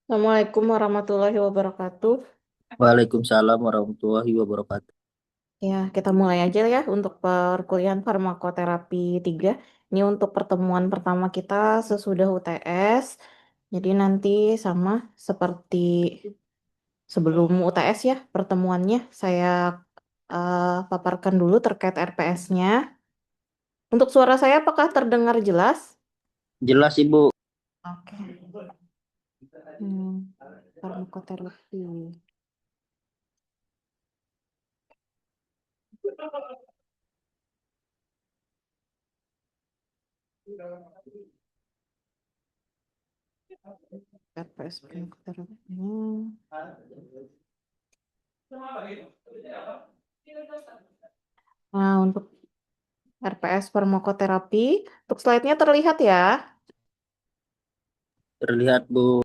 Assalamualaikum warahmatullahi wabarakatuh. Waalaikumsalam warahmatullahi wabarakatuh. Ya, kita mulai aja ya untuk perkuliahan farmakoterapi 3. Ini untuk pertemuan pertama kita sesudah UTS. Jadi nanti sama seperti sebelum UTS ya pertemuannya. Saya paparkan dulu terkait RPS-nya. Untuk suara saya apakah terdengar jelas? Jelas Ibu, Oke. Hmm, farmakoterapi. RPS farmakoterapi. Nah, untuk RPS farmakoterapi. Untuk slide-nya terlihat ya. terlihat Bu.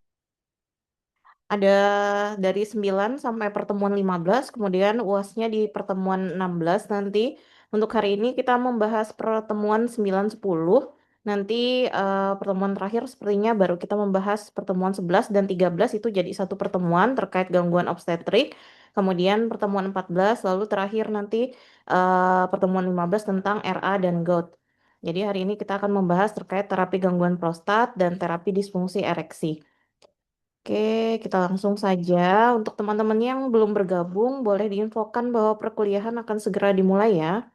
Ada dari 9 sampai pertemuan 15, kemudian UASnya di pertemuan 16 nanti. Untuk hari ini kita membahas pertemuan 9 10. Nanti pertemuan terakhir sepertinya baru kita membahas pertemuan 11 dan 13 itu jadi satu pertemuan terkait gangguan obstetrik. Kemudian pertemuan 14 lalu terakhir nanti pertemuan 15 tentang RA dan GOUT. Jadi hari ini kita akan membahas terkait terapi gangguan prostat dan terapi disfungsi ereksi. Oke, kita langsung saja. Untuk teman-teman yang belum bergabung, boleh diinfokan bahwa perkuliahan akan segera dimulai ya.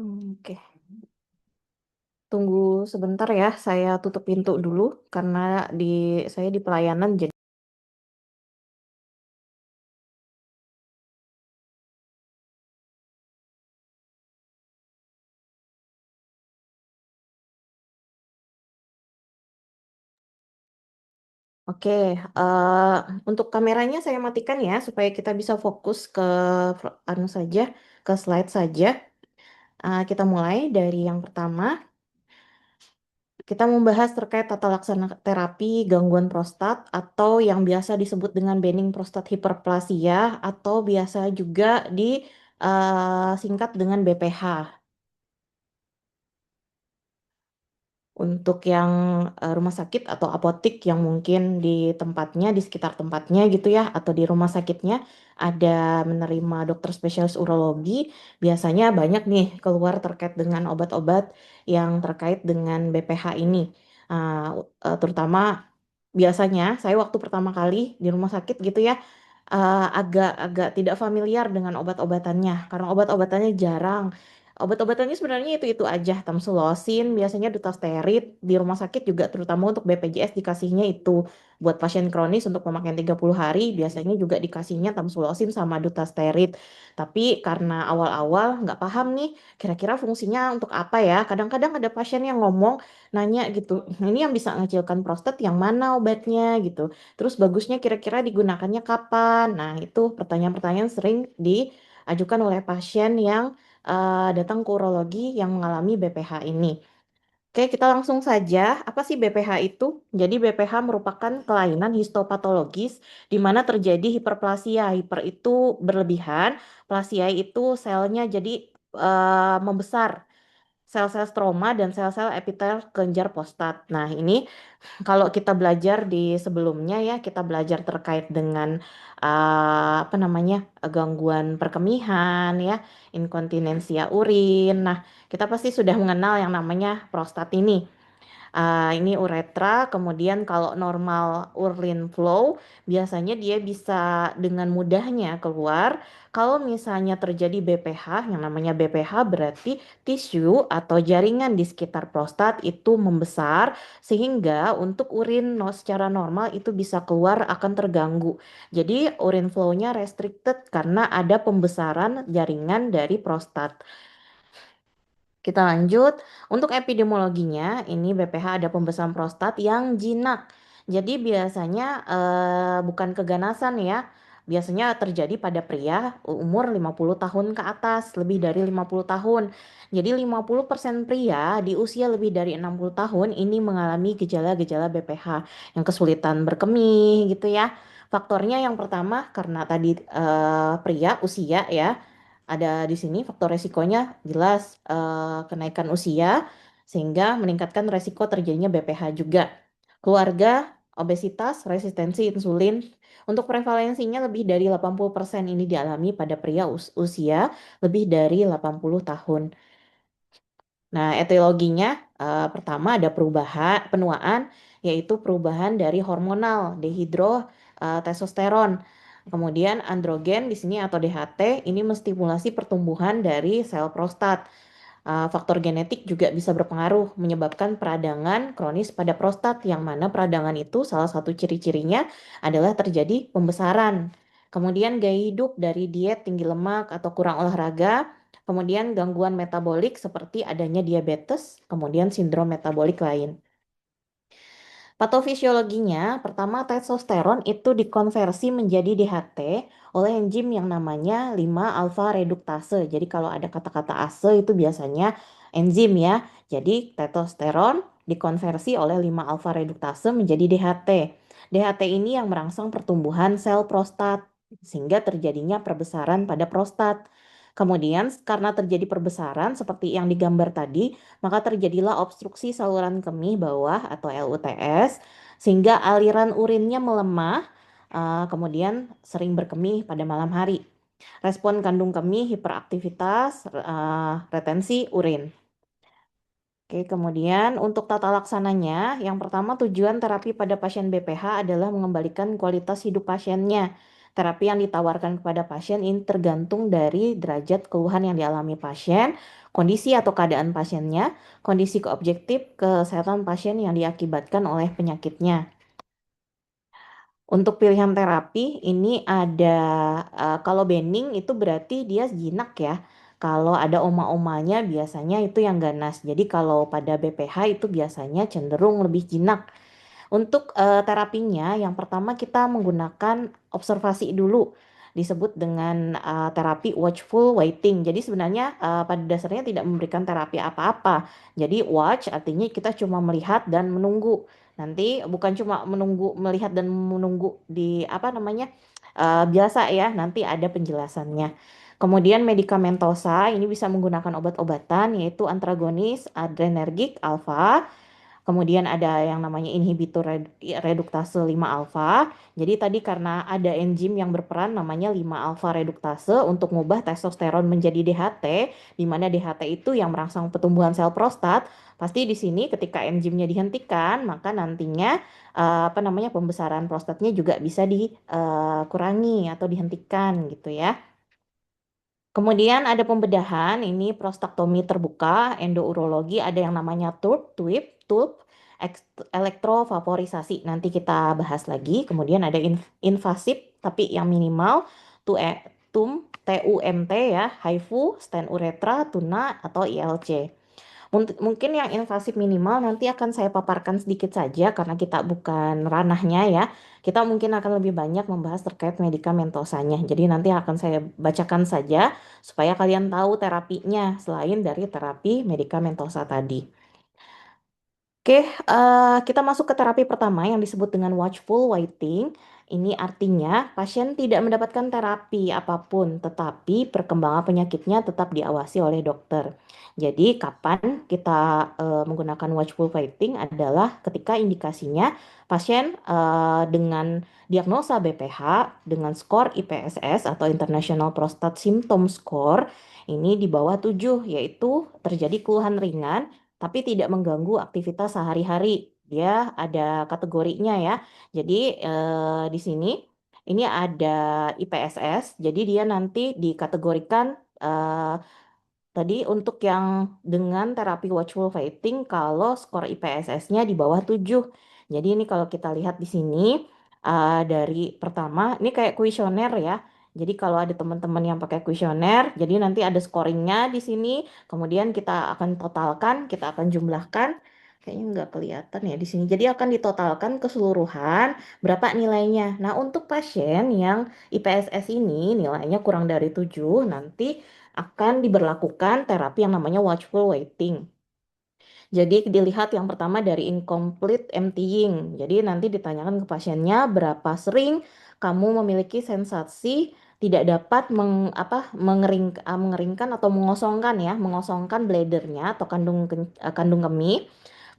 Oke, tunggu sebentar ya. Saya tutup pintu dulu karena di saya di pelayanan. Jadi, oke. eh, untuk kameranya saya matikan ya supaya kita bisa fokus ke anu saja, ke slide saja. Kita mulai dari yang pertama. Kita membahas terkait tata laksana terapi gangguan prostat atau yang biasa disebut dengan benign prostat hiperplasia atau biasa juga disingkat dengan BPH. Untuk yang rumah sakit atau apotik yang mungkin di tempatnya, di sekitar tempatnya gitu ya, atau di rumah sakitnya ada menerima dokter spesialis urologi, biasanya banyak nih keluar terkait dengan obat-obat yang terkait dengan BPH ini. Terutama biasanya saya waktu pertama kali di rumah sakit gitu ya, agak-agak tidak familiar dengan obat-obatannya karena obat-obatannya jarang. Obat-obatannya sebenarnya itu-itu aja, tamsulosin, biasanya dutasterid di rumah sakit juga terutama untuk BPJS dikasihnya itu buat pasien kronis untuk pemakaian 30 hari biasanya juga dikasihnya tamsulosin sama dutasterid. Tapi karena awal-awal nggak paham nih kira-kira fungsinya untuk apa ya. Kadang-kadang ada pasien yang ngomong nanya gitu, ini yang bisa mengecilkan prostat yang mana obatnya gitu. Terus bagusnya kira-kira digunakannya kapan? Nah, itu pertanyaan-pertanyaan sering diajukan oleh pasien yang datang ke urologi yang mengalami BPH ini. Oke, kita langsung saja. Apa sih BPH itu? Jadi BPH merupakan kelainan histopatologis di mana terjadi hiperplasia. Hiper itu berlebihan, plasia itu selnya jadi membesar. Sel-sel stroma dan sel-sel epitel kelenjar prostat. Nah, ini kalau kita belajar di sebelumnya ya, kita belajar terkait dengan apa namanya gangguan perkemihan ya, inkontinensia urin. Nah, kita pasti sudah mengenal yang namanya prostat ini. Ini uretra, kemudian kalau normal urine flow, biasanya dia bisa dengan mudahnya keluar. Kalau misalnya terjadi BPH, yang namanya BPH berarti tisu atau jaringan di sekitar prostat itu membesar, sehingga untuk urin secara normal itu bisa keluar akan terganggu. Jadi urine flow-nya restricted karena ada pembesaran jaringan dari prostat. Kita lanjut. Untuk epidemiologinya, ini BPH ada pembesaran prostat yang jinak. Jadi biasanya bukan keganasan ya. Biasanya terjadi pada pria umur 50 tahun ke atas, lebih dari 50 tahun. Jadi 50% pria di usia lebih dari 60 tahun ini mengalami gejala-gejala BPH yang kesulitan berkemih gitu ya. Faktornya yang pertama karena tadi pria usia ya. Ada di sini faktor resikonya jelas kenaikan usia sehingga meningkatkan resiko terjadinya BPH juga. Keluarga, obesitas, resistensi insulin. Untuk prevalensinya lebih dari 80% ini dialami pada pria usia lebih dari 80 tahun. Nah, etiologinya pertama ada perubahan penuaan, yaitu perubahan dari hormonal testosteron. Kemudian androgen di sini atau DHT ini menstimulasi pertumbuhan dari sel prostat. Faktor genetik juga bisa berpengaruh menyebabkan peradangan kronis pada prostat, yang mana peradangan itu salah satu ciri-cirinya adalah terjadi pembesaran. Kemudian gaya hidup dari diet tinggi lemak atau kurang olahraga, kemudian gangguan metabolik seperti adanya diabetes, kemudian sindrom metabolik lain. Patofisiologinya, pertama testosteron itu dikonversi menjadi DHT oleh enzim yang namanya 5-alfa reduktase. Jadi kalau ada kata-kata ase itu biasanya enzim ya. Jadi testosteron dikonversi oleh 5-alfa reduktase menjadi DHT. DHT ini yang merangsang pertumbuhan sel prostat sehingga terjadinya perbesaran pada prostat. Kemudian karena terjadi perbesaran seperti yang digambar tadi, maka terjadilah obstruksi saluran kemih bawah atau LUTS, sehingga aliran urinnya melemah, kemudian sering berkemih pada malam hari. Respon kandung kemih, hiperaktivitas, retensi urin. Oke, kemudian untuk tata laksananya, yang pertama tujuan terapi pada pasien BPH adalah mengembalikan kualitas hidup pasiennya. Terapi yang ditawarkan kepada pasien ini tergantung dari derajat keluhan yang dialami pasien, kondisi atau keadaan pasiennya, kondisi objektif kesehatan pasien yang diakibatkan oleh penyakitnya. Untuk pilihan terapi ini ada kalau bening itu berarti dia jinak ya. Kalau ada oma-omanya biasanya itu yang ganas. Jadi kalau pada BPH itu biasanya cenderung lebih jinak. Untuk terapinya, yang pertama kita menggunakan observasi dulu, disebut dengan terapi watchful waiting. Jadi sebenarnya pada dasarnya tidak memberikan terapi apa-apa. Jadi watch artinya kita cuma melihat dan menunggu. Nanti bukan cuma menunggu, melihat dan menunggu di apa namanya biasa ya. Nanti ada penjelasannya. Kemudian medikamentosa ini bisa menggunakan obat-obatan yaitu antagonis adrenergik alfa. Kemudian ada yang namanya inhibitor reduktase 5-alfa. Jadi tadi karena ada enzim yang berperan namanya 5-alfa reduktase untuk mengubah testosteron menjadi DHT, di mana DHT itu yang merangsang pertumbuhan sel prostat. Pasti di sini ketika enzimnya dihentikan, maka nantinya apa namanya pembesaran prostatnya juga bisa dikurangi atau dihentikan gitu ya. Kemudian ada pembedahan, ini prostaktomi terbuka, endourologi, ada yang namanya TURP, elektrofavorisasi. Nanti kita bahas lagi. Kemudian ada invasif, tapi yang minimal, TUMT ya, HIFU, stent uretra, tuna, atau ILC. Mungkin yang invasif minimal nanti akan saya paparkan sedikit saja karena kita bukan ranahnya ya. Kita mungkin akan lebih banyak membahas terkait medikamentosanya. Jadi nanti akan saya bacakan saja supaya kalian tahu terapinya selain dari terapi medikamentosa tadi. Oke, kita masuk ke terapi pertama yang disebut dengan watchful waiting. Ini artinya pasien tidak mendapatkan terapi apapun, tetapi perkembangan penyakitnya tetap diawasi oleh dokter. Jadi, kapan kita menggunakan watchful waiting adalah ketika indikasinya pasien dengan diagnosa BPH dengan skor IPSS atau International Prostate Symptom Score ini di bawah 7, yaitu terjadi keluhan ringan tapi tidak mengganggu aktivitas sehari-hari. Dia ada kategorinya ya. Jadi di sini ini ada IPSS. Jadi dia nanti dikategorikan eh, tadi untuk yang dengan terapi watchful waiting kalau skor IPSS-nya di bawah 7. Jadi ini kalau kita lihat di sini dari pertama ini kayak kuesioner ya. Jadi kalau ada teman-teman yang pakai kuesioner, jadi nanti ada scoringnya di sini. Kemudian kita akan totalkan, kita akan jumlahkan. Kayaknya nggak kelihatan ya di sini. Jadi akan ditotalkan keseluruhan berapa nilainya. Nah untuk pasien yang IPSS ini nilainya kurang dari 7, nanti akan diberlakukan terapi yang namanya watchful waiting. Jadi dilihat yang pertama dari incomplete emptying. Jadi nanti ditanyakan ke pasiennya berapa sering kamu memiliki sensasi tidak dapat mengeringkan atau mengosongkan ya, mengosongkan bladdernya atau kandung kandung kemih.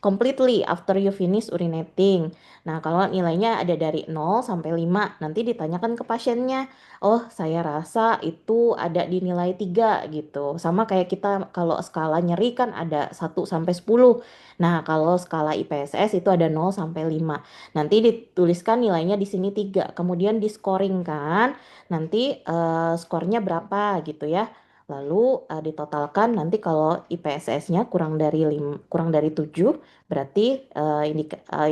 completely after you finish urinating. Nah, kalau nilainya ada dari 0 sampai 5, nanti ditanyakan ke pasiennya, oh saya rasa itu ada di nilai 3 gitu. Sama kayak kita kalau skala nyeri kan ada 1 sampai 10. Nah, kalau skala IPSS itu ada 0 sampai 5. Nanti dituliskan nilainya di sini 3. Kemudian di scoring kan, nanti skornya berapa gitu ya. Lalu ditotalkan nanti kalau IPSS-nya kurang dari 7, berarti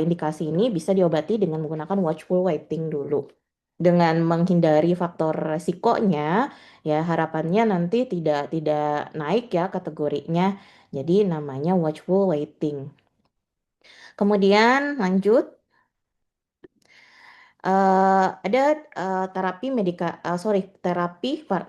indikasi ini bisa diobati dengan menggunakan watchful waiting dulu. Dengan menghindari faktor resikonya, ya harapannya nanti tidak naik ya kategorinya. Jadi namanya watchful waiting. Kemudian lanjut. Ada terapi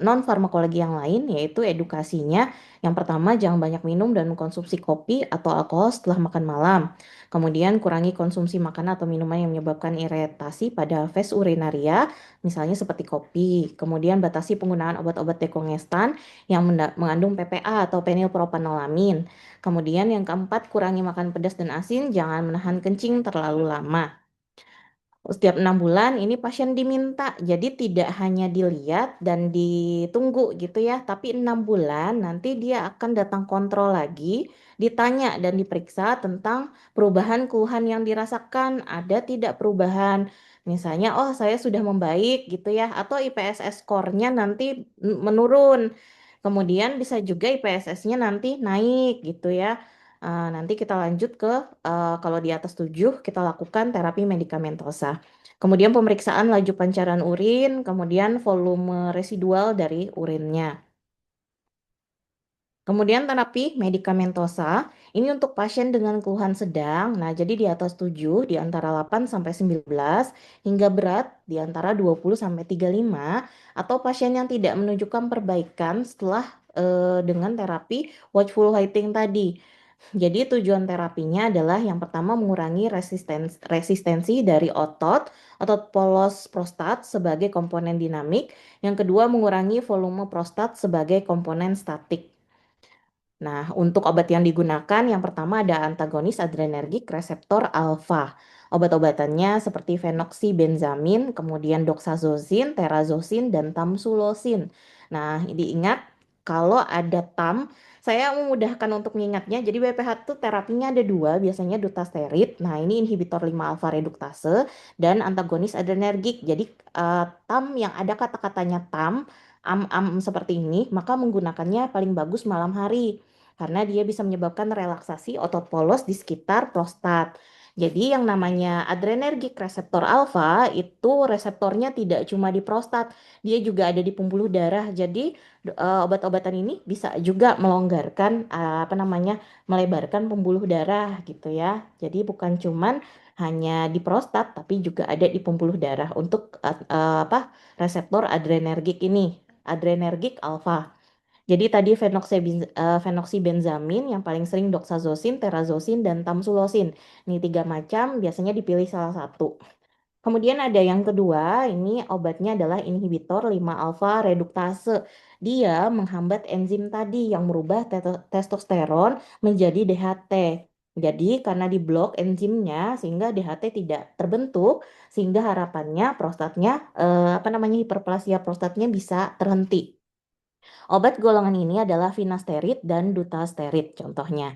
non farmakologi yang lain, yaitu edukasinya. Yang pertama, jangan banyak minum dan konsumsi kopi atau alkohol setelah makan malam. Kemudian kurangi konsumsi makanan atau minuman yang menyebabkan iritasi pada vas urinaria, misalnya seperti kopi. Kemudian batasi penggunaan obat-obat dekongestan yang mengandung PPA atau penilpropanolamin. Kemudian yang keempat, kurangi makan pedas dan asin, jangan menahan kencing terlalu lama. Setiap 6 bulan ini pasien diminta, jadi tidak hanya dilihat dan ditunggu gitu ya, tapi 6 bulan nanti dia akan datang kontrol lagi, ditanya dan diperiksa tentang perubahan keluhan yang dirasakan, ada tidak perubahan. Misalnya, oh saya sudah membaik gitu ya, atau IPSS skornya nanti menurun. Kemudian bisa juga IPSS-nya nanti naik gitu ya. Nanti kita lanjut ke kalau di atas 7 kita lakukan terapi medikamentosa. Kemudian pemeriksaan laju pancaran urin, kemudian volume residual dari urinnya. Kemudian terapi medikamentosa, ini untuk pasien dengan keluhan sedang. Nah, jadi di atas 7 di antara 8 sampai 19 hingga berat di antara 20 sampai 35 atau pasien yang tidak menunjukkan perbaikan setelah dengan terapi watchful waiting tadi. Jadi tujuan terapinya adalah yang pertama mengurangi resistensi dari otot polos prostat sebagai komponen dinamik. Yang kedua mengurangi volume prostat sebagai komponen statik. Nah, untuk obat yang digunakan, yang pertama ada antagonis adrenergik reseptor alfa. Obat-obatannya seperti fenoxibenzamin, kemudian doxazosine, terazosin, dan tamsulosin. Nah, diingat kalau ada tam, saya memudahkan untuk mengingatnya. Jadi BPH itu terapinya ada dua, biasanya dutasterid. Nah, ini inhibitor 5 alfa reduktase dan antagonis adrenergik. Jadi tam yang ada kata-katanya tam, am-am seperti ini, maka menggunakannya paling bagus malam hari karena dia bisa menyebabkan relaksasi otot polos di sekitar prostat. Jadi yang namanya adrenergic reseptor alfa itu reseptornya tidak cuma di prostat, dia juga ada di pembuluh darah. Jadi obat-obatan ini bisa juga melonggarkan melebarkan pembuluh darah gitu ya. Jadi bukan cuman hanya di prostat tapi juga ada di pembuluh darah untuk reseptor adrenergik ini, adrenergic alfa. Jadi tadi fenoxibenzamin yang paling sering doxazosin, terazosin, dan tamsulosin. Ini 3 macam, biasanya dipilih salah satu. Kemudian ada yang kedua, ini obatnya adalah inhibitor 5 alfa reduktase. Dia menghambat enzim tadi yang merubah testosteron menjadi DHT. Jadi karena diblok enzimnya sehingga DHT tidak terbentuk, sehingga harapannya prostatnya hiperplasia prostatnya bisa terhenti. Obat golongan ini adalah finasterid dan dutasterid contohnya.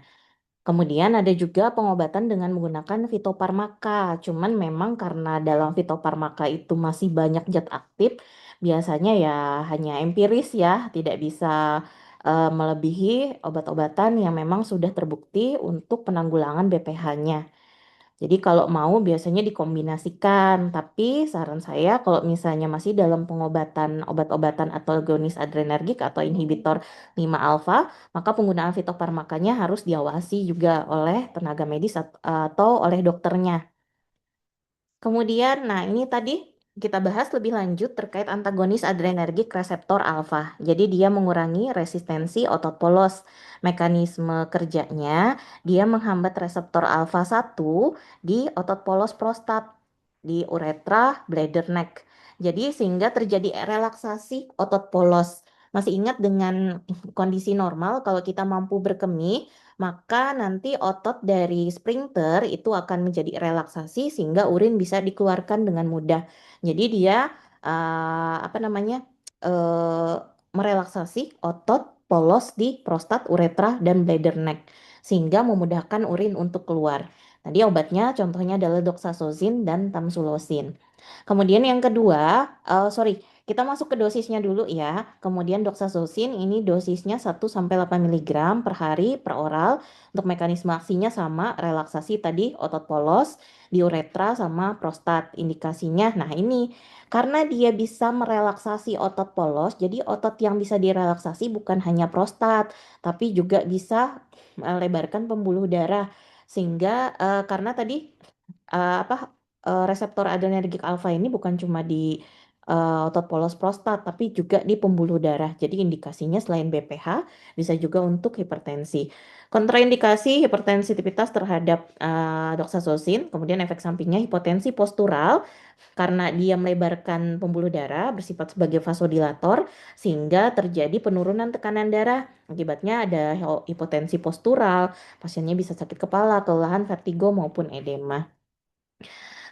Kemudian ada juga pengobatan dengan menggunakan fitofarmaka. Cuman memang karena dalam fitofarmaka itu masih banyak zat aktif, biasanya ya hanya empiris ya, tidak bisa melebihi obat-obatan yang memang sudah terbukti untuk penanggulangan BPH-nya. Jadi kalau mau biasanya dikombinasikan, tapi saran saya kalau misalnya masih dalam pengobatan obat-obatan atau agonis adrenergik atau inhibitor 5 alfa, maka penggunaan fitofarmakanya harus diawasi juga oleh tenaga medis atau oleh dokternya. Kemudian, nah ini tadi kita bahas lebih lanjut terkait antagonis adrenergik reseptor alfa. Jadi dia mengurangi resistensi otot polos. Mekanisme kerjanya, dia menghambat reseptor alfa 1 di otot polos prostat, di uretra, bladder neck. Jadi sehingga terjadi relaksasi otot polos. Masih ingat dengan kondisi normal, kalau kita mampu berkemih, maka nanti otot dari sphincter itu akan menjadi relaksasi sehingga urin bisa dikeluarkan dengan mudah. Jadi dia apa namanya eh, merelaksasi otot polos di prostat, uretra, dan bladder neck sehingga memudahkan urin untuk keluar. Tadi obatnya contohnya adalah doxazosine dan tamsulosin. Kemudian yang kedua, sorry, kita masuk ke dosisnya dulu ya. Kemudian doxazosine ini dosisnya 1 sampai 8 mg per hari per oral. Untuk mekanisme aksinya sama, relaksasi tadi otot polos di uretra sama prostat. Indikasinya, nah ini karena dia bisa merelaksasi otot polos, jadi otot yang bisa direlaksasi bukan hanya prostat, tapi juga bisa melebarkan pembuluh darah. Sehingga karena tadi apa reseptor adrenergik alfa ini bukan cuma di otot polos prostat, tapi juga di pembuluh darah. Jadi indikasinya selain BPH bisa juga untuk hipertensi. Kontraindikasi hipersensitivitas terhadap doxazosine, kemudian efek sampingnya hipotensi postural karena dia melebarkan pembuluh darah bersifat sebagai vasodilator sehingga terjadi penurunan tekanan darah. Akibatnya ada hipotensi postural, pasiennya bisa sakit kepala, kelelahan, vertigo maupun edema.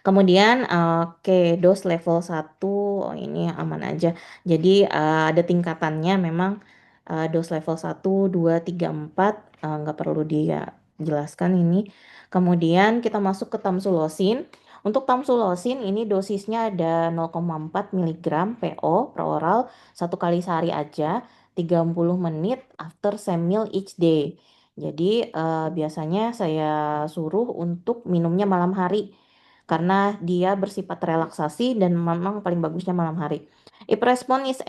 Kemudian, oke, dos level 1, oh ini aman aja. Jadi, ada tingkatannya memang dos level 1, 2, 3, 4, nggak perlu dijelaskan ini. Kemudian kita masuk ke tamsulosin. Untuk tamsulosin ini dosisnya ada 0,4 mg PO per oral 1 kali sehari aja, 30 menit after same meal each day. Jadi, biasanya saya suruh untuk minumnya malam hari karena dia bersifat relaksasi dan memang paling bagusnya malam hari. If response is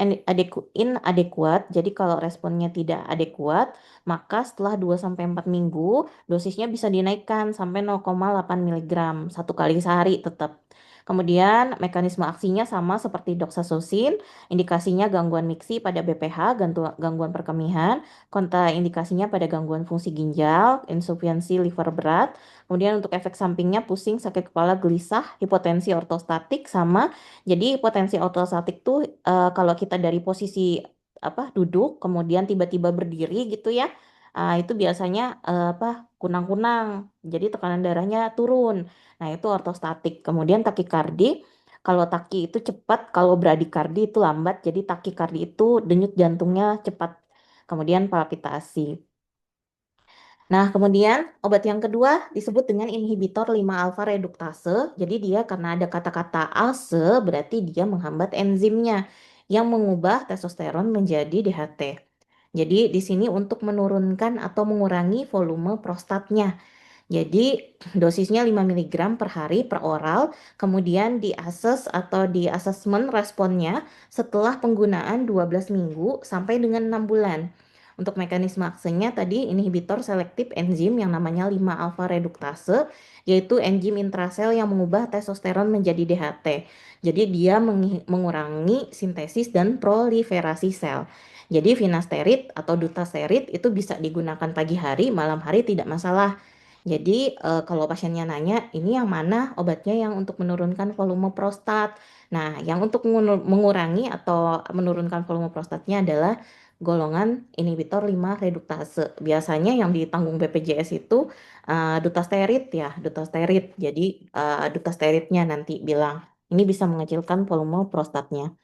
inadequate, jadi kalau responnya tidak adekuat, maka setelah 2 sampai 4 minggu dosisnya bisa dinaikkan sampai 0,8 mg 1 kali sehari tetap. Kemudian mekanisme aksinya sama seperti doxazosine, indikasinya gangguan miksi pada BPH, gangguan perkemihan, kontraindikasinya pada gangguan fungsi ginjal, insufisiensi liver berat. Kemudian untuk efek sampingnya pusing, sakit kepala, gelisah, hipotensi ortostatik sama. Jadi hipotensi ortostatik tuh kalau kita dari posisi apa duduk kemudian tiba-tiba berdiri gitu ya. Itu biasanya apa kunang-kunang. Jadi tekanan darahnya turun. Nah, itu ortostatik. Kemudian takikardi. Kalau taki itu cepat, kalau bradikardi itu lambat. Jadi takikardi itu denyut jantungnya cepat. Kemudian palpitasi. Nah, kemudian obat yang kedua disebut dengan inhibitor 5 alfa reduktase. Jadi dia karena ada kata-kata ase berarti dia menghambat enzimnya yang mengubah testosteron menjadi DHT. Jadi di sini untuk menurunkan atau mengurangi volume prostatnya. Jadi dosisnya 5 mg per hari per oral, kemudian diases atau di asesmen responnya setelah penggunaan 12 minggu sampai dengan 6 bulan. Untuk mekanisme aksinya tadi inhibitor selektif enzim yang namanya 5 alfa reduktase, yaitu enzim intrasel yang mengubah testosteron menjadi DHT. Jadi dia mengurangi sintesis dan proliferasi sel. Jadi finasterid atau dutasterid itu bisa digunakan pagi hari, malam hari tidak masalah. Jadi kalau pasiennya nanya, ini yang mana obatnya yang untuk menurunkan volume prostat? Nah, yang untuk mengurangi atau menurunkan volume prostatnya adalah golongan inhibitor 5 reduktase. Biasanya yang ditanggung BPJS itu dutasterid ya, dutasterid. Jadi dutasteridnya nanti bilang ini bisa mengecilkan volume prostatnya.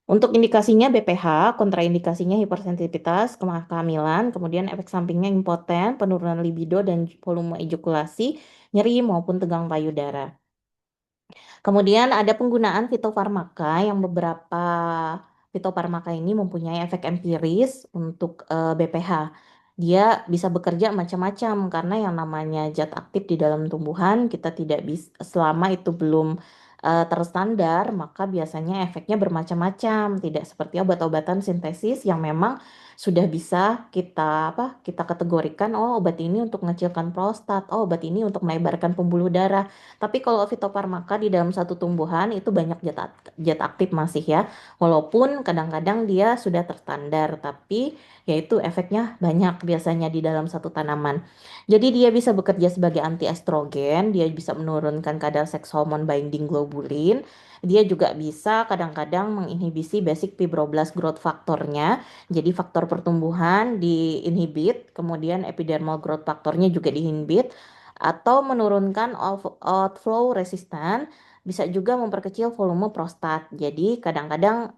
Untuk indikasinya BPH, kontraindikasinya hipersensitivitas, kehamilan, kemudian efek sampingnya impoten, penurunan libido dan volume ejakulasi, nyeri maupun tegang payudara. Kemudian ada penggunaan fitofarmaka yang beberapa fitofarmaka ini mempunyai efek empiris untuk BPH. Dia bisa bekerja macam-macam karena yang namanya zat aktif di dalam tumbuhan kita tidak bisa selama itu belum terstandar, maka biasanya efeknya bermacam-macam, tidak seperti obat-obatan sintesis yang memang sudah bisa kita kategorikan, oh obat ini untuk mengecilkan prostat, oh obat ini untuk melebarkan pembuluh darah. Tapi kalau fitofarmaka di dalam satu tumbuhan itu banyak zat aktif masih ya. Walaupun kadang-kadang dia sudah terstandar, tapi yaitu efeknya banyak biasanya di dalam satu tanaman. Jadi dia bisa bekerja sebagai anti estrogen, dia bisa menurunkan kadar seks hormon binding immunoglobulin. Dia juga bisa kadang-kadang menginhibisi basic fibroblast growth faktornya. Jadi faktor pertumbuhan diinhibit, kemudian epidermal growth faktornya juga diinhibit, atau menurunkan outflow resistan, bisa juga memperkecil volume prostat. Jadi kadang-kadang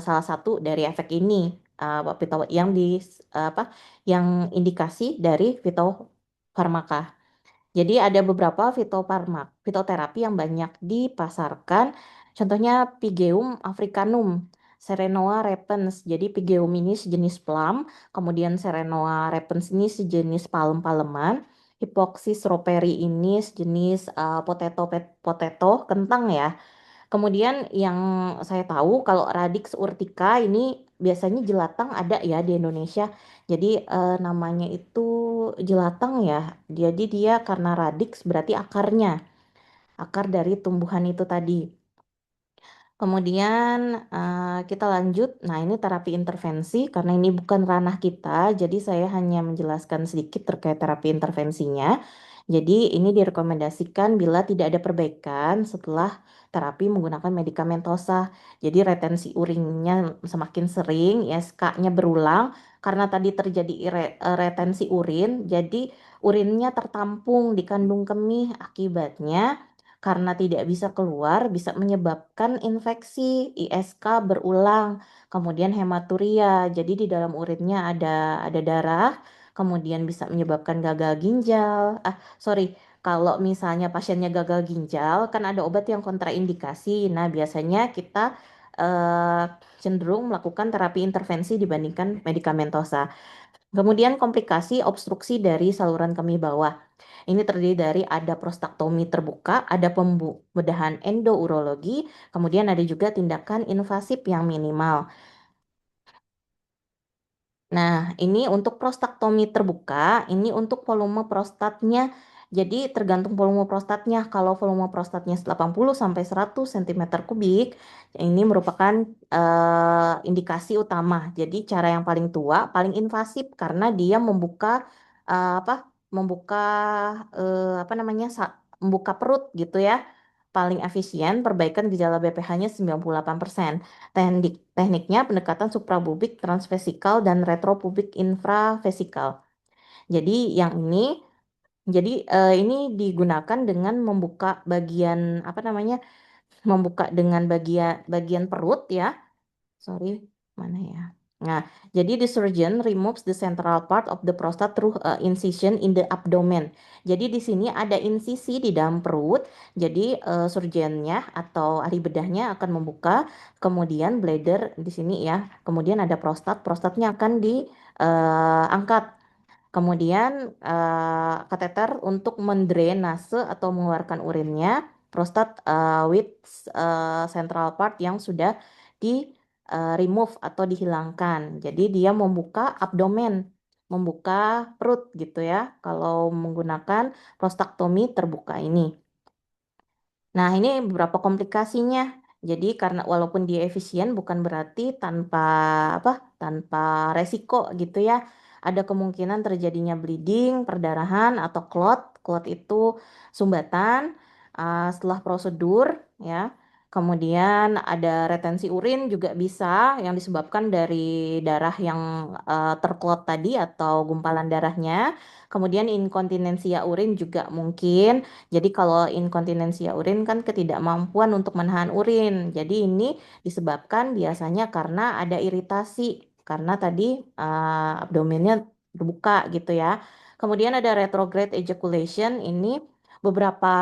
salah satu dari efek ini yang apa yang indikasi dari fitofarmaka. Jadi ada beberapa fitoterapi yang banyak dipasarkan. Contohnya Pygeum africanum, Serenoa repens. Jadi Pygeum ini sejenis plum, kemudian Serenoa repens ini sejenis palem-paleman. Hipoksis roperi ini sejenis potato kentang ya. Kemudian yang saya tahu kalau Radix urtica ini biasanya jelatang ada ya di Indonesia. Jadi namanya itu jelatang ya. Jadi dia karena radix berarti akarnya, akar dari tumbuhan itu tadi. Kemudian kita lanjut. Nah, ini terapi intervensi karena ini bukan ranah kita, jadi saya hanya menjelaskan sedikit terkait terapi intervensinya. Jadi ini direkomendasikan bila tidak ada perbaikan setelah terapi menggunakan medikamentosa. Jadi retensi urinnya semakin sering, ISK-nya berulang karena tadi terjadi retensi urin, jadi urinnya tertampung di kandung kemih, akibatnya karena tidak bisa keluar bisa menyebabkan infeksi ISK berulang, kemudian hematuria. Jadi di dalam urinnya ada darah, kemudian bisa menyebabkan gagal ginjal. Sorry, kalau misalnya pasiennya gagal ginjal kan ada obat yang kontraindikasi. Nah, biasanya kita eh, cenderung melakukan terapi intervensi dibandingkan medikamentosa. Kemudian komplikasi obstruksi dari saluran kemih bawah. Ini terdiri dari ada prostaktomi terbuka, ada pembedahan endourologi, kemudian ada juga tindakan invasif yang minimal. Nah, ini untuk prostaktomi terbuka, ini untuk volume prostatnya. Jadi tergantung volume prostatnya. Kalau volume prostatnya 80 sampai 100 cm kubik, ini merupakan indikasi utama. Jadi cara yang paling tua, paling invasif karena dia membuka apa? Membuka apa namanya? Membuka perut gitu ya. Paling efisien perbaikan gejala BPH-nya 98%. Tekniknya pendekatan suprapubik, transvesikal, dan retropubik infravesikal. Jadi yang ini digunakan dengan membuka bagian apa namanya? Membuka dengan bagian bagian perut ya. Sorry, mana ya? Nah, jadi the surgeon removes the central part of the prostate through incision in the abdomen. Jadi di sini ada insisi di dalam perut. Jadi surgeonnya atau ahli bedahnya akan membuka, kemudian bladder di sini ya. Kemudian ada prostatnya akan diangkat. Kemudian kateter untuk mendrainase atau mengeluarkan urinnya, prostat with central part yang sudah di remove atau dihilangkan. Jadi dia membuka abdomen, membuka perut gitu ya. Kalau menggunakan prostaktomi terbuka ini. Nah, ini beberapa komplikasinya. Jadi karena walaupun dia efisien bukan berarti tanpa resiko gitu ya. Ada kemungkinan terjadinya bleeding, perdarahan atau clot. Clot itu sumbatan setelah prosedur ya. Kemudian ada retensi urin juga bisa yang disebabkan dari darah yang terklot tadi atau gumpalan darahnya. Kemudian inkontinensia urin juga mungkin. Jadi kalau inkontinensia urin kan ketidakmampuan untuk menahan urin. Jadi ini disebabkan biasanya karena ada iritasi karena tadi abdomennya terbuka gitu ya. Kemudian ada retrograde ejaculation ini beberapa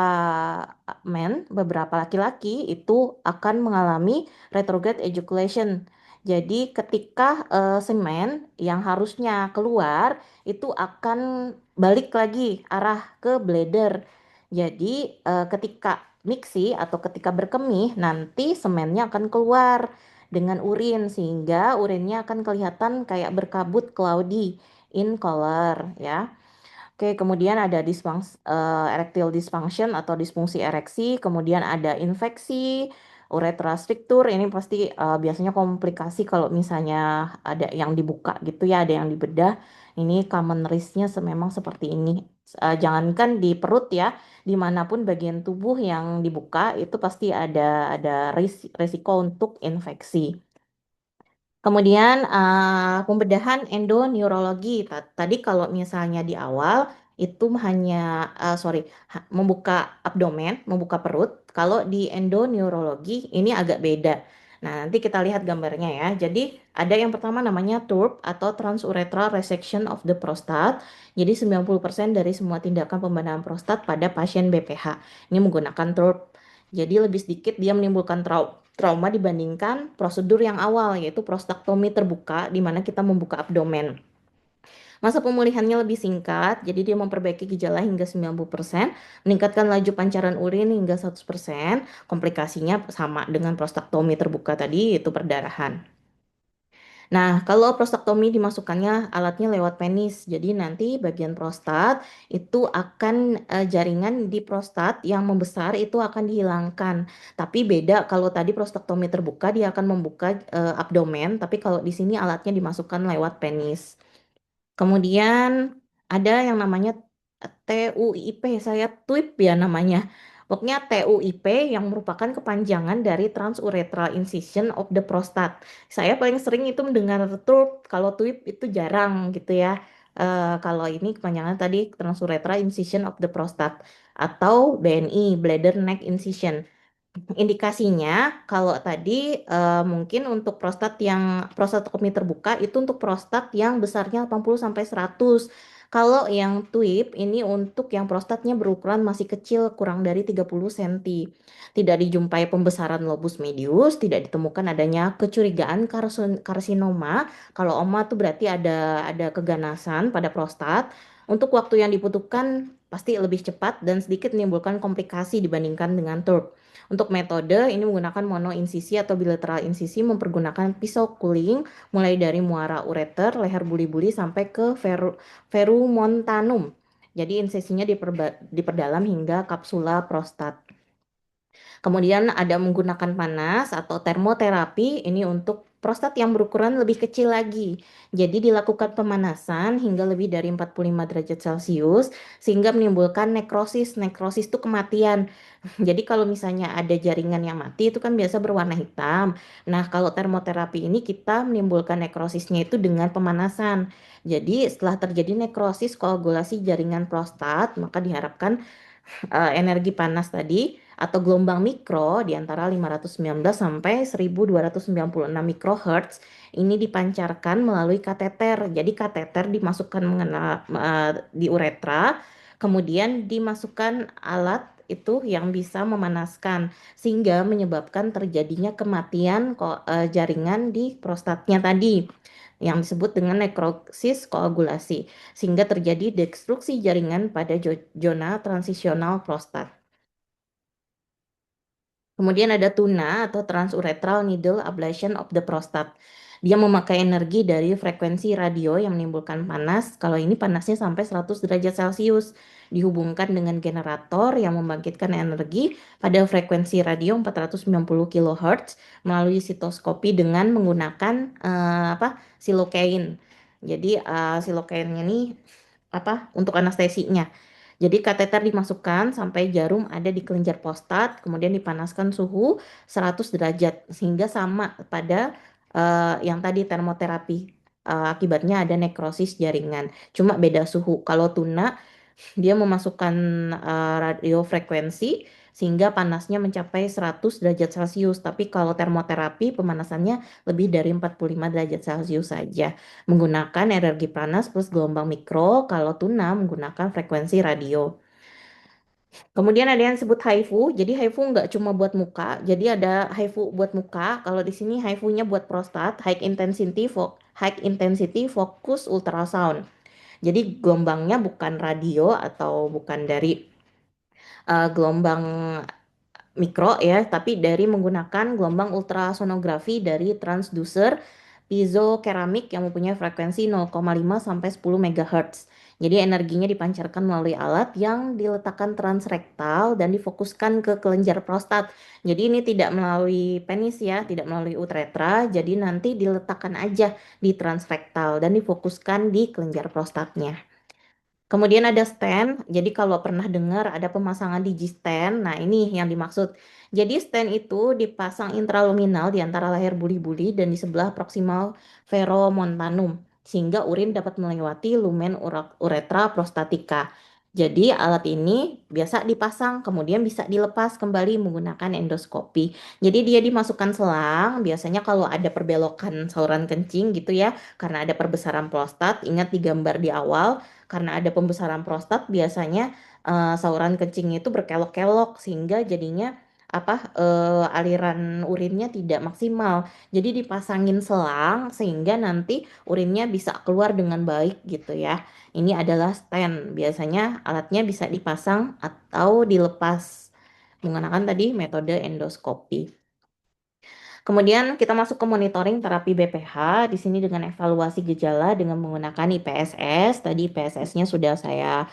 beberapa laki-laki itu akan mengalami retrograde ejaculation. Jadi ketika semen yang harusnya keluar itu akan balik lagi arah ke bladder. Jadi ketika mixi atau ketika berkemih nanti semennya akan keluar dengan urin sehingga urinnya akan kelihatan kayak berkabut cloudy in color ya. Oke, kemudian ada erectile dysfunction atau disfungsi ereksi, kemudian ada infeksi, Uretra strictur ini pasti biasanya komplikasi kalau misalnya ada yang dibuka gitu ya, ada yang dibedah. Ini common risk-nya memang seperti ini. Jangankan di perut ya, dimanapun bagian tubuh yang dibuka itu pasti ada risiko untuk infeksi. Kemudian pembedahan endoneurologi. Tadi kalau misalnya di awal itu hanya sorry membuka abdomen, membuka perut. Kalau di endoneurologi ini agak beda. Nah, nanti kita lihat gambarnya ya. Jadi ada yang pertama namanya TURP atau transurethral resection of the prostate. Jadi 90% dari semua tindakan pembedahan prostat pada pasien BPH ini menggunakan TURP. Jadi lebih sedikit dia menimbulkan trauma dibandingkan prosedur yang awal yaitu prostaktomi terbuka di mana kita membuka abdomen. Masa pemulihannya lebih singkat, jadi dia memperbaiki gejala hingga 90%, meningkatkan laju pancaran urin hingga 100%, komplikasinya sama dengan prostaktomi terbuka tadi yaitu perdarahan. Nah, kalau prostaktomi dimasukkannya alatnya lewat penis. Jadi nanti bagian prostat itu akan jaringan di prostat yang membesar itu akan dihilangkan. Tapi beda kalau tadi prostaktomi terbuka dia akan membuka abdomen, tapi kalau di sini alatnya dimasukkan lewat penis. Kemudian ada yang namanya TUIP, saya TUIP ya namanya. Pokoknya TUIP yang merupakan kepanjangan dari Transurethral Incision of the Prostate. Saya paling sering itu mendengar TURP, kalau TUIP itu jarang gitu ya. Kalau ini kepanjangan tadi Transurethral Incision of the Prostate atau BNI, Bladder Neck Incision. Indikasinya, kalau tadi mungkin untuk prostatokmi terbuka itu untuk prostat yang besarnya 80 sampai 100. Kalau yang TWIP ini untuk yang prostatnya berukuran masih kecil kurang dari 30 cm. Tidak dijumpai pembesaran lobus medius, tidak ditemukan adanya kecurigaan karsinoma. Kalau oma tuh berarti ada keganasan pada prostat. Untuk waktu yang dibutuhkan pasti lebih cepat dan sedikit menimbulkan komplikasi dibandingkan dengan TURP. Untuk metode ini menggunakan monoinsisi atau bilateral insisi mempergunakan pisau cooling mulai dari muara ureter, leher buli-buli sampai ke verumontanum. Jadi insisinya diperdalam hingga kapsula prostat. Kemudian ada menggunakan panas atau termoterapi ini untuk prostat yang berukuran lebih kecil lagi. Jadi dilakukan pemanasan hingga lebih dari 45 derajat Celcius sehingga menimbulkan nekrosis. Nekrosis itu kematian. Jadi kalau misalnya ada jaringan yang mati itu kan biasa berwarna hitam. Nah, kalau termoterapi ini kita menimbulkan nekrosisnya itu dengan pemanasan. Jadi setelah terjadi nekrosis koagulasi jaringan prostat, maka diharapkan energi panas tadi atau gelombang mikro di antara 519 sampai 1296 mikrohertz ini dipancarkan melalui kateter. Jadi kateter dimasukkan di uretra, kemudian dimasukkan alat itu yang bisa memanaskan sehingga menyebabkan terjadinya kematian jaringan di prostatnya tadi yang disebut dengan nekrosis koagulasi sehingga terjadi destruksi jaringan pada zona transisional prostat. Kemudian ada TUNA atau Transurethral Needle Ablation of the Prostate. Dia memakai energi dari frekuensi radio yang menimbulkan panas. Kalau ini panasnya sampai 100 derajat Celcius. Dihubungkan dengan generator yang membangkitkan energi pada frekuensi radio 490 kHz melalui sitoskopi dengan menggunakan silokain. Jadi silokainnya ini untuk anestesinya. Jadi kateter dimasukkan sampai jarum ada di kelenjar prostat, kemudian dipanaskan suhu 100 derajat sehingga sama pada yang tadi termoterapi. Akibatnya ada nekrosis jaringan. Cuma beda suhu. Kalau tuna dia memasukkan radiofrekuensi sehingga panasnya mencapai 100 derajat Celcius. Tapi kalau termoterapi pemanasannya lebih dari 45 derajat Celcius saja. Menggunakan energi panas plus gelombang mikro, kalau tuna menggunakan frekuensi radio. Kemudian ada yang disebut HIFU. Jadi HIFU nggak cuma buat muka. Jadi ada HIFU buat muka. Kalau di sini HIFU-nya buat prostat, high intensity focus ultrasound. Jadi gelombangnya bukan radio atau bukan dari gelombang mikro ya, tapi dari menggunakan gelombang ultrasonografi dari transducer piezokeramik yang mempunyai frekuensi 0,5 sampai 10 MHz. Jadi energinya dipancarkan melalui alat yang diletakkan transrektal dan difokuskan ke kelenjar prostat. Jadi ini tidak melalui penis ya, tidak melalui uretra. Jadi nanti diletakkan aja di transrektal dan difokuskan di kelenjar prostatnya. Kemudian ada stent. Jadi kalau pernah dengar ada pemasangan digistent, nah ini yang dimaksud. Jadi stent itu dipasang intraluminal di antara leher buli-buli dan di sebelah proximal veromontanum sehingga urin dapat melewati lumen uretra prostatika. Jadi alat ini biasa dipasang kemudian bisa dilepas kembali menggunakan endoskopi. Jadi dia dimasukkan selang, biasanya kalau ada perbelokan saluran kencing gitu ya, karena ada perbesaran prostat, ingat di gambar di awal karena ada pembesaran prostat biasanya saluran kencing itu berkelok-kelok sehingga jadinya aliran urinnya tidak maksimal. Jadi dipasangin selang sehingga nanti urinnya bisa keluar dengan baik gitu ya. Ini adalah stent. Biasanya alatnya bisa dipasang atau dilepas menggunakan tadi metode endoskopi. Kemudian kita masuk ke monitoring terapi BPH di sini dengan evaluasi gejala dengan menggunakan IPSS. Tadi IPSS-nya sudah saya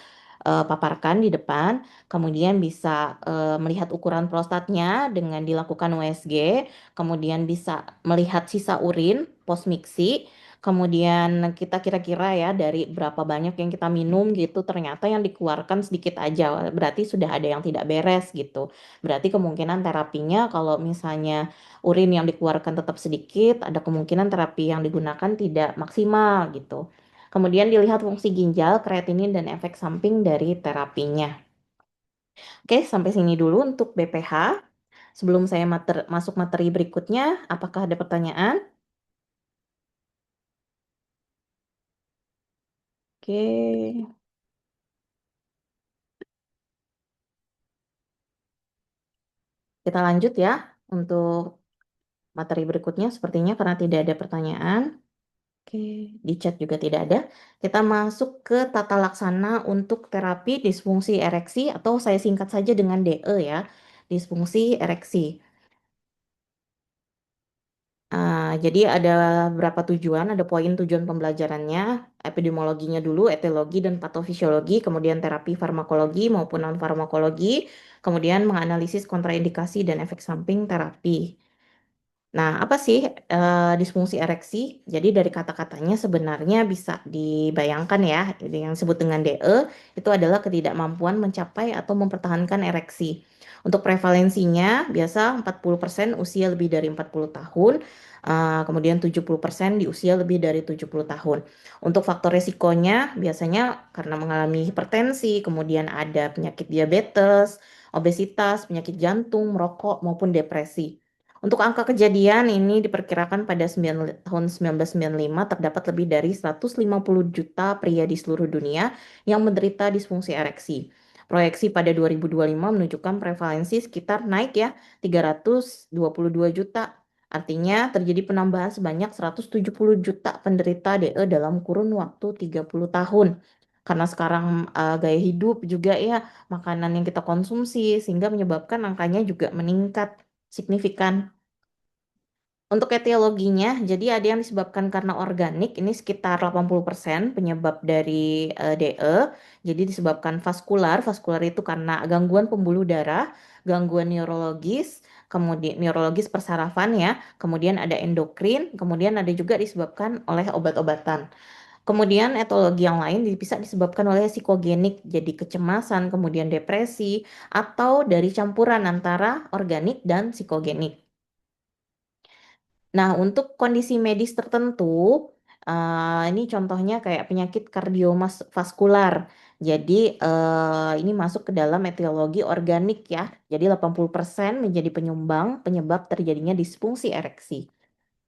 paparkan di depan. Kemudian bisa melihat ukuran prostatnya dengan dilakukan USG. Kemudian bisa melihat sisa urin post mixi. Kemudian kita kira-kira ya dari berapa banyak yang kita minum gitu, ternyata yang dikeluarkan sedikit aja, berarti sudah ada yang tidak beres gitu. Berarti kemungkinan terapinya kalau misalnya urin yang dikeluarkan tetap sedikit, ada kemungkinan terapi yang digunakan tidak maksimal gitu. Kemudian dilihat fungsi ginjal, kreatinin, dan efek samping dari terapinya. Oke, sampai sini dulu untuk BPH. Sebelum saya masuk materi berikutnya, apakah ada pertanyaan? Oke, kita lanjut ya untuk materi berikutnya sepertinya karena tidak ada pertanyaan. Oke, di chat juga tidak ada. Kita masuk ke tata laksana untuk terapi disfungsi ereksi atau saya singkat saja dengan DE ya, disfungsi ereksi. Jadi ada berapa tujuan, ada poin tujuan pembelajarannya, epidemiologinya dulu, etiologi dan patofisiologi, kemudian terapi farmakologi maupun non-farmakologi, kemudian menganalisis kontraindikasi dan efek samping terapi. Nah, apa sih disfungsi ereksi? Jadi dari kata-katanya sebenarnya bisa dibayangkan ya, jadi yang disebut dengan DE itu adalah ketidakmampuan mencapai atau mempertahankan ereksi. Untuk prevalensinya biasa 40% usia lebih dari 40 tahun, kemudian 70% di usia lebih dari 70 tahun. Untuk faktor resikonya biasanya karena mengalami hipertensi, kemudian ada penyakit diabetes, obesitas, penyakit jantung, merokok maupun depresi. Untuk angka kejadian ini diperkirakan pada tahun 1995 terdapat lebih dari 150 juta pria di seluruh dunia yang menderita disfungsi ereksi. Proyeksi pada 2025 menunjukkan prevalensi sekitar naik ya 322 juta. Artinya terjadi penambahan sebanyak 170 juta penderita DE dalam kurun waktu 30 tahun. Karena sekarang gaya hidup juga ya, makanan yang kita konsumsi sehingga menyebabkan angkanya juga meningkat signifikan. Untuk etiologinya, jadi ada yang disebabkan karena organik, ini sekitar 80% penyebab dari DE. Jadi disebabkan vaskular, vaskular itu karena gangguan pembuluh darah, gangguan neurologis, kemudian neurologis persarafan ya, kemudian ada endokrin, kemudian ada juga disebabkan oleh obat-obatan. Kemudian etologi yang lain bisa disebabkan oleh psikogenik, jadi kecemasan, kemudian depresi, atau dari campuran antara organik dan psikogenik. Nah, untuk kondisi medis tertentu, ini contohnya kayak penyakit kardiovaskular. Jadi, ini masuk ke dalam etiologi organik ya. Jadi, 80% menjadi penyebab terjadinya disfungsi ereksi.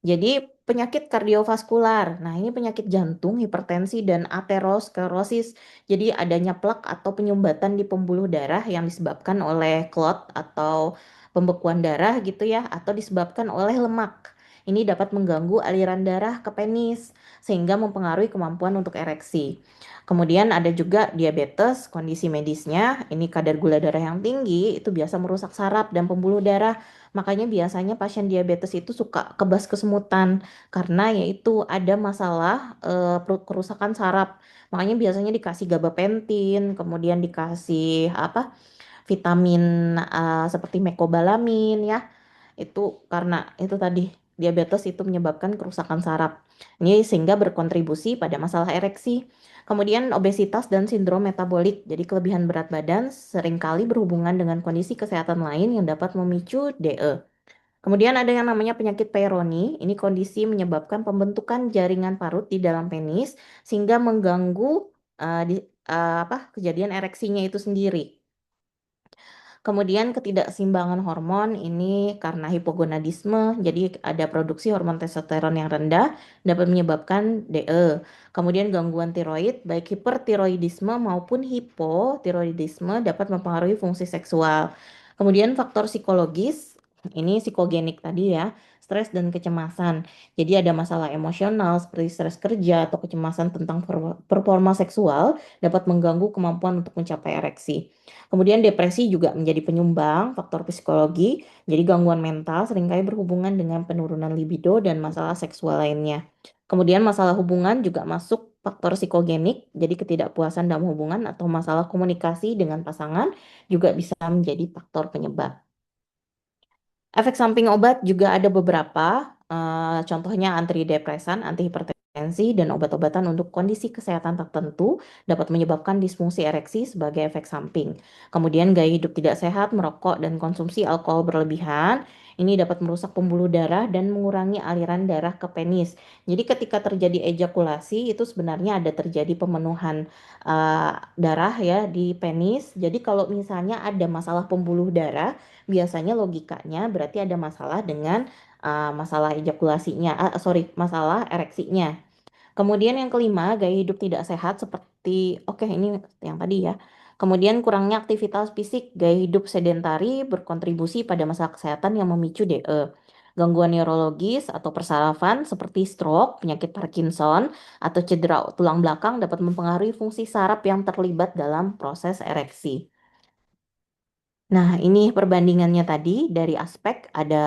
Jadi, penyakit kardiovaskular. Nah, ini penyakit jantung, hipertensi, dan aterosklerosis. Jadi, adanya plak atau penyumbatan di pembuluh darah yang disebabkan oleh clot atau pembekuan darah gitu ya, atau disebabkan oleh lemak. Ini dapat mengganggu aliran darah ke penis sehingga mempengaruhi kemampuan untuk ereksi. Kemudian ada juga diabetes, kondisi medisnya, ini kadar gula darah yang tinggi itu biasa merusak saraf dan pembuluh darah. Makanya biasanya pasien diabetes itu suka kebas kesemutan karena yaitu ada masalah kerusakan saraf. Makanya biasanya dikasih gabapentin, kemudian dikasih apa? Vitamin seperti mecobalamin ya. Itu karena itu tadi diabetes itu menyebabkan kerusakan saraf. Ini sehingga berkontribusi pada masalah ereksi. Kemudian obesitas dan sindrom metabolik. Jadi kelebihan berat badan seringkali berhubungan dengan kondisi kesehatan lain yang dapat memicu DE. Kemudian ada yang namanya penyakit Peyronie. Ini kondisi menyebabkan pembentukan jaringan parut di dalam penis sehingga mengganggu kejadian ereksinya itu sendiri. Kemudian ketidakseimbangan hormon ini karena hipogonadisme, jadi ada produksi hormon testosteron yang rendah dapat menyebabkan DE. Kemudian gangguan tiroid, baik hipertiroidisme maupun hipotiroidisme dapat mempengaruhi fungsi seksual. Kemudian faktor psikologis, ini psikogenik tadi ya, stres dan kecemasan. Jadi ada masalah emosional seperti stres kerja atau kecemasan tentang performa seksual dapat mengganggu kemampuan untuk mencapai ereksi. Kemudian depresi juga menjadi penyumbang faktor psikologi. Jadi gangguan mental seringkali berhubungan dengan penurunan libido dan masalah seksual lainnya. Kemudian masalah hubungan juga masuk faktor psikogenik. Jadi ketidakpuasan dalam hubungan atau masalah komunikasi dengan pasangan juga bisa menjadi faktor penyebab. Efek samping obat juga ada beberapa, contohnya antidepresan, antihipertensi, dan obat-obatan untuk kondisi kesehatan tertentu dapat menyebabkan disfungsi ereksi sebagai efek samping. Kemudian gaya hidup tidak sehat, merokok, dan konsumsi alkohol berlebihan, ini dapat merusak pembuluh darah dan mengurangi aliran darah ke penis. Jadi ketika terjadi ejakulasi, itu sebenarnya ada terjadi pemenuhan darah ya di penis. Jadi kalau misalnya ada masalah pembuluh darah, biasanya logikanya berarti ada masalah dengan masalah ejakulasinya, masalah ereksinya. Kemudian yang kelima, gaya hidup tidak sehat seperti, oke ini yang tadi ya. Kemudian kurangnya aktivitas fisik, gaya hidup sedentari berkontribusi pada masalah kesehatan yang memicu DE. Gangguan neurologis atau persarafan seperti stroke, penyakit Parkinson, atau cedera tulang belakang dapat mempengaruhi fungsi saraf yang terlibat dalam proses ereksi. Nah, ini perbandingannya tadi dari aspek ada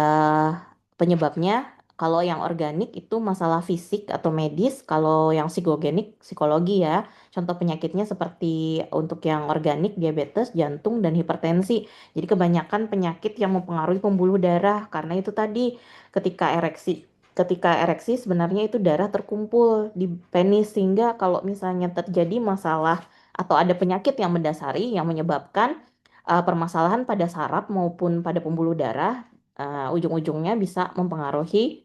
penyebabnya. Kalau yang organik itu masalah fisik atau medis, kalau yang psikogenik psikologi ya. Contoh penyakitnya seperti untuk yang organik diabetes, jantung dan hipertensi. Jadi kebanyakan penyakit yang mempengaruhi pembuluh darah karena itu tadi ketika ereksi sebenarnya itu darah terkumpul di penis sehingga kalau misalnya terjadi masalah atau ada penyakit yang mendasari yang menyebabkan permasalahan pada saraf maupun pada pembuluh darah, ujung-ujungnya bisa mempengaruhi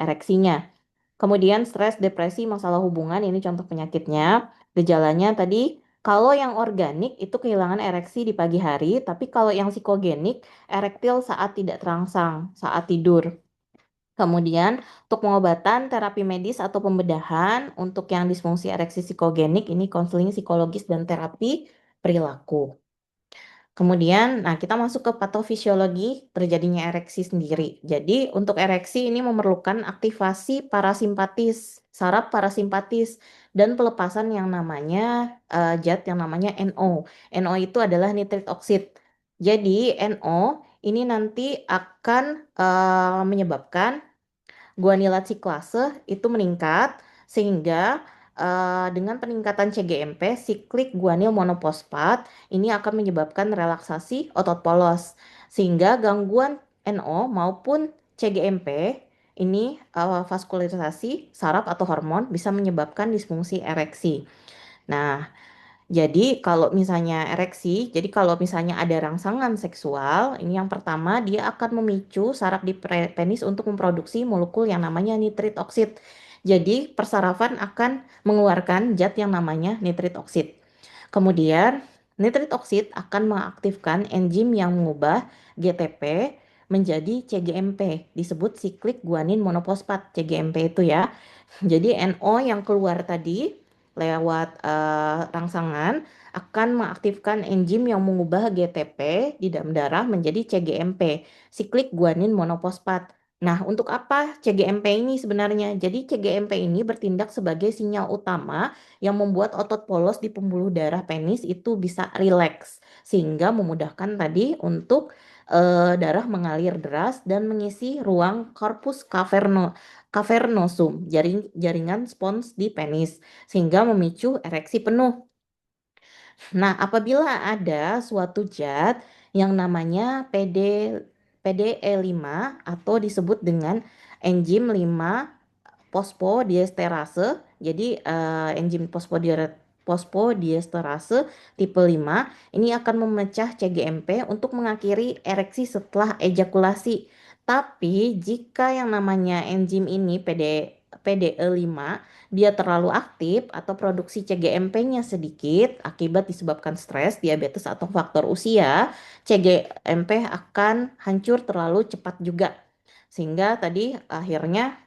ereksinya. Kemudian stres, depresi, masalah hubungan ini contoh penyakitnya. Gejalanya tadi kalau yang organik itu kehilangan ereksi di pagi hari, tapi kalau yang psikogenik erektil saat tidak terangsang, saat tidur. Kemudian untuk pengobatan, terapi medis atau pembedahan untuk yang disfungsi ereksi psikogenik ini konseling psikologis dan terapi perilaku. Kemudian, nah kita masuk ke patofisiologi terjadinya ereksi sendiri. Jadi untuk ereksi ini memerlukan aktivasi parasimpatis, saraf parasimpatis, dan pelepasan yang namanya zat yang namanya NO. NO itu adalah nitrit oksid. Jadi NO ini nanti akan menyebabkan guanilat siklase itu meningkat sehingga dengan peningkatan CGMP, siklik guanil monoposfat, ini akan menyebabkan relaksasi otot polos sehingga gangguan NO maupun CGMP ini vaskularisasi saraf atau hormon bisa menyebabkan disfungsi ereksi. Nah, jadi kalau misalnya ada rangsangan seksual, ini yang pertama dia akan memicu saraf di penis untuk memproduksi molekul yang namanya nitrit oksid. Jadi persarafan akan mengeluarkan zat yang namanya nitrit oksid. Kemudian nitrit oksid akan mengaktifkan enzim yang mengubah GTP menjadi CGMP, disebut siklik guanin monoposfat CGMP itu ya. Jadi NO yang keluar tadi lewat rangsangan akan mengaktifkan enzim yang mengubah GTP di dalam darah menjadi CGMP, siklik guanin monoposfat. Nah, untuk apa CGMP ini sebenarnya? Jadi CGMP ini bertindak sebagai sinyal utama yang membuat otot polos di pembuluh darah penis itu bisa rileks, sehingga memudahkan tadi untuk darah mengalir deras dan mengisi ruang corpus cavernosum, jaringan spons di penis, sehingga memicu ereksi penuh. Nah, apabila ada suatu zat yang namanya PDE5 atau disebut dengan enzim 5 fosfodiesterase. Jadi enzim fosfodiesterase tipe 5 ini akan memecah CGMP untuk mengakhiri ereksi setelah ejakulasi. Tapi jika yang namanya enzim ini PDE5 dia terlalu aktif atau produksi CGMP-nya sedikit akibat disebabkan stres, diabetes atau faktor usia, CGMP akan hancur terlalu cepat juga. Sehingga tadi akhirnya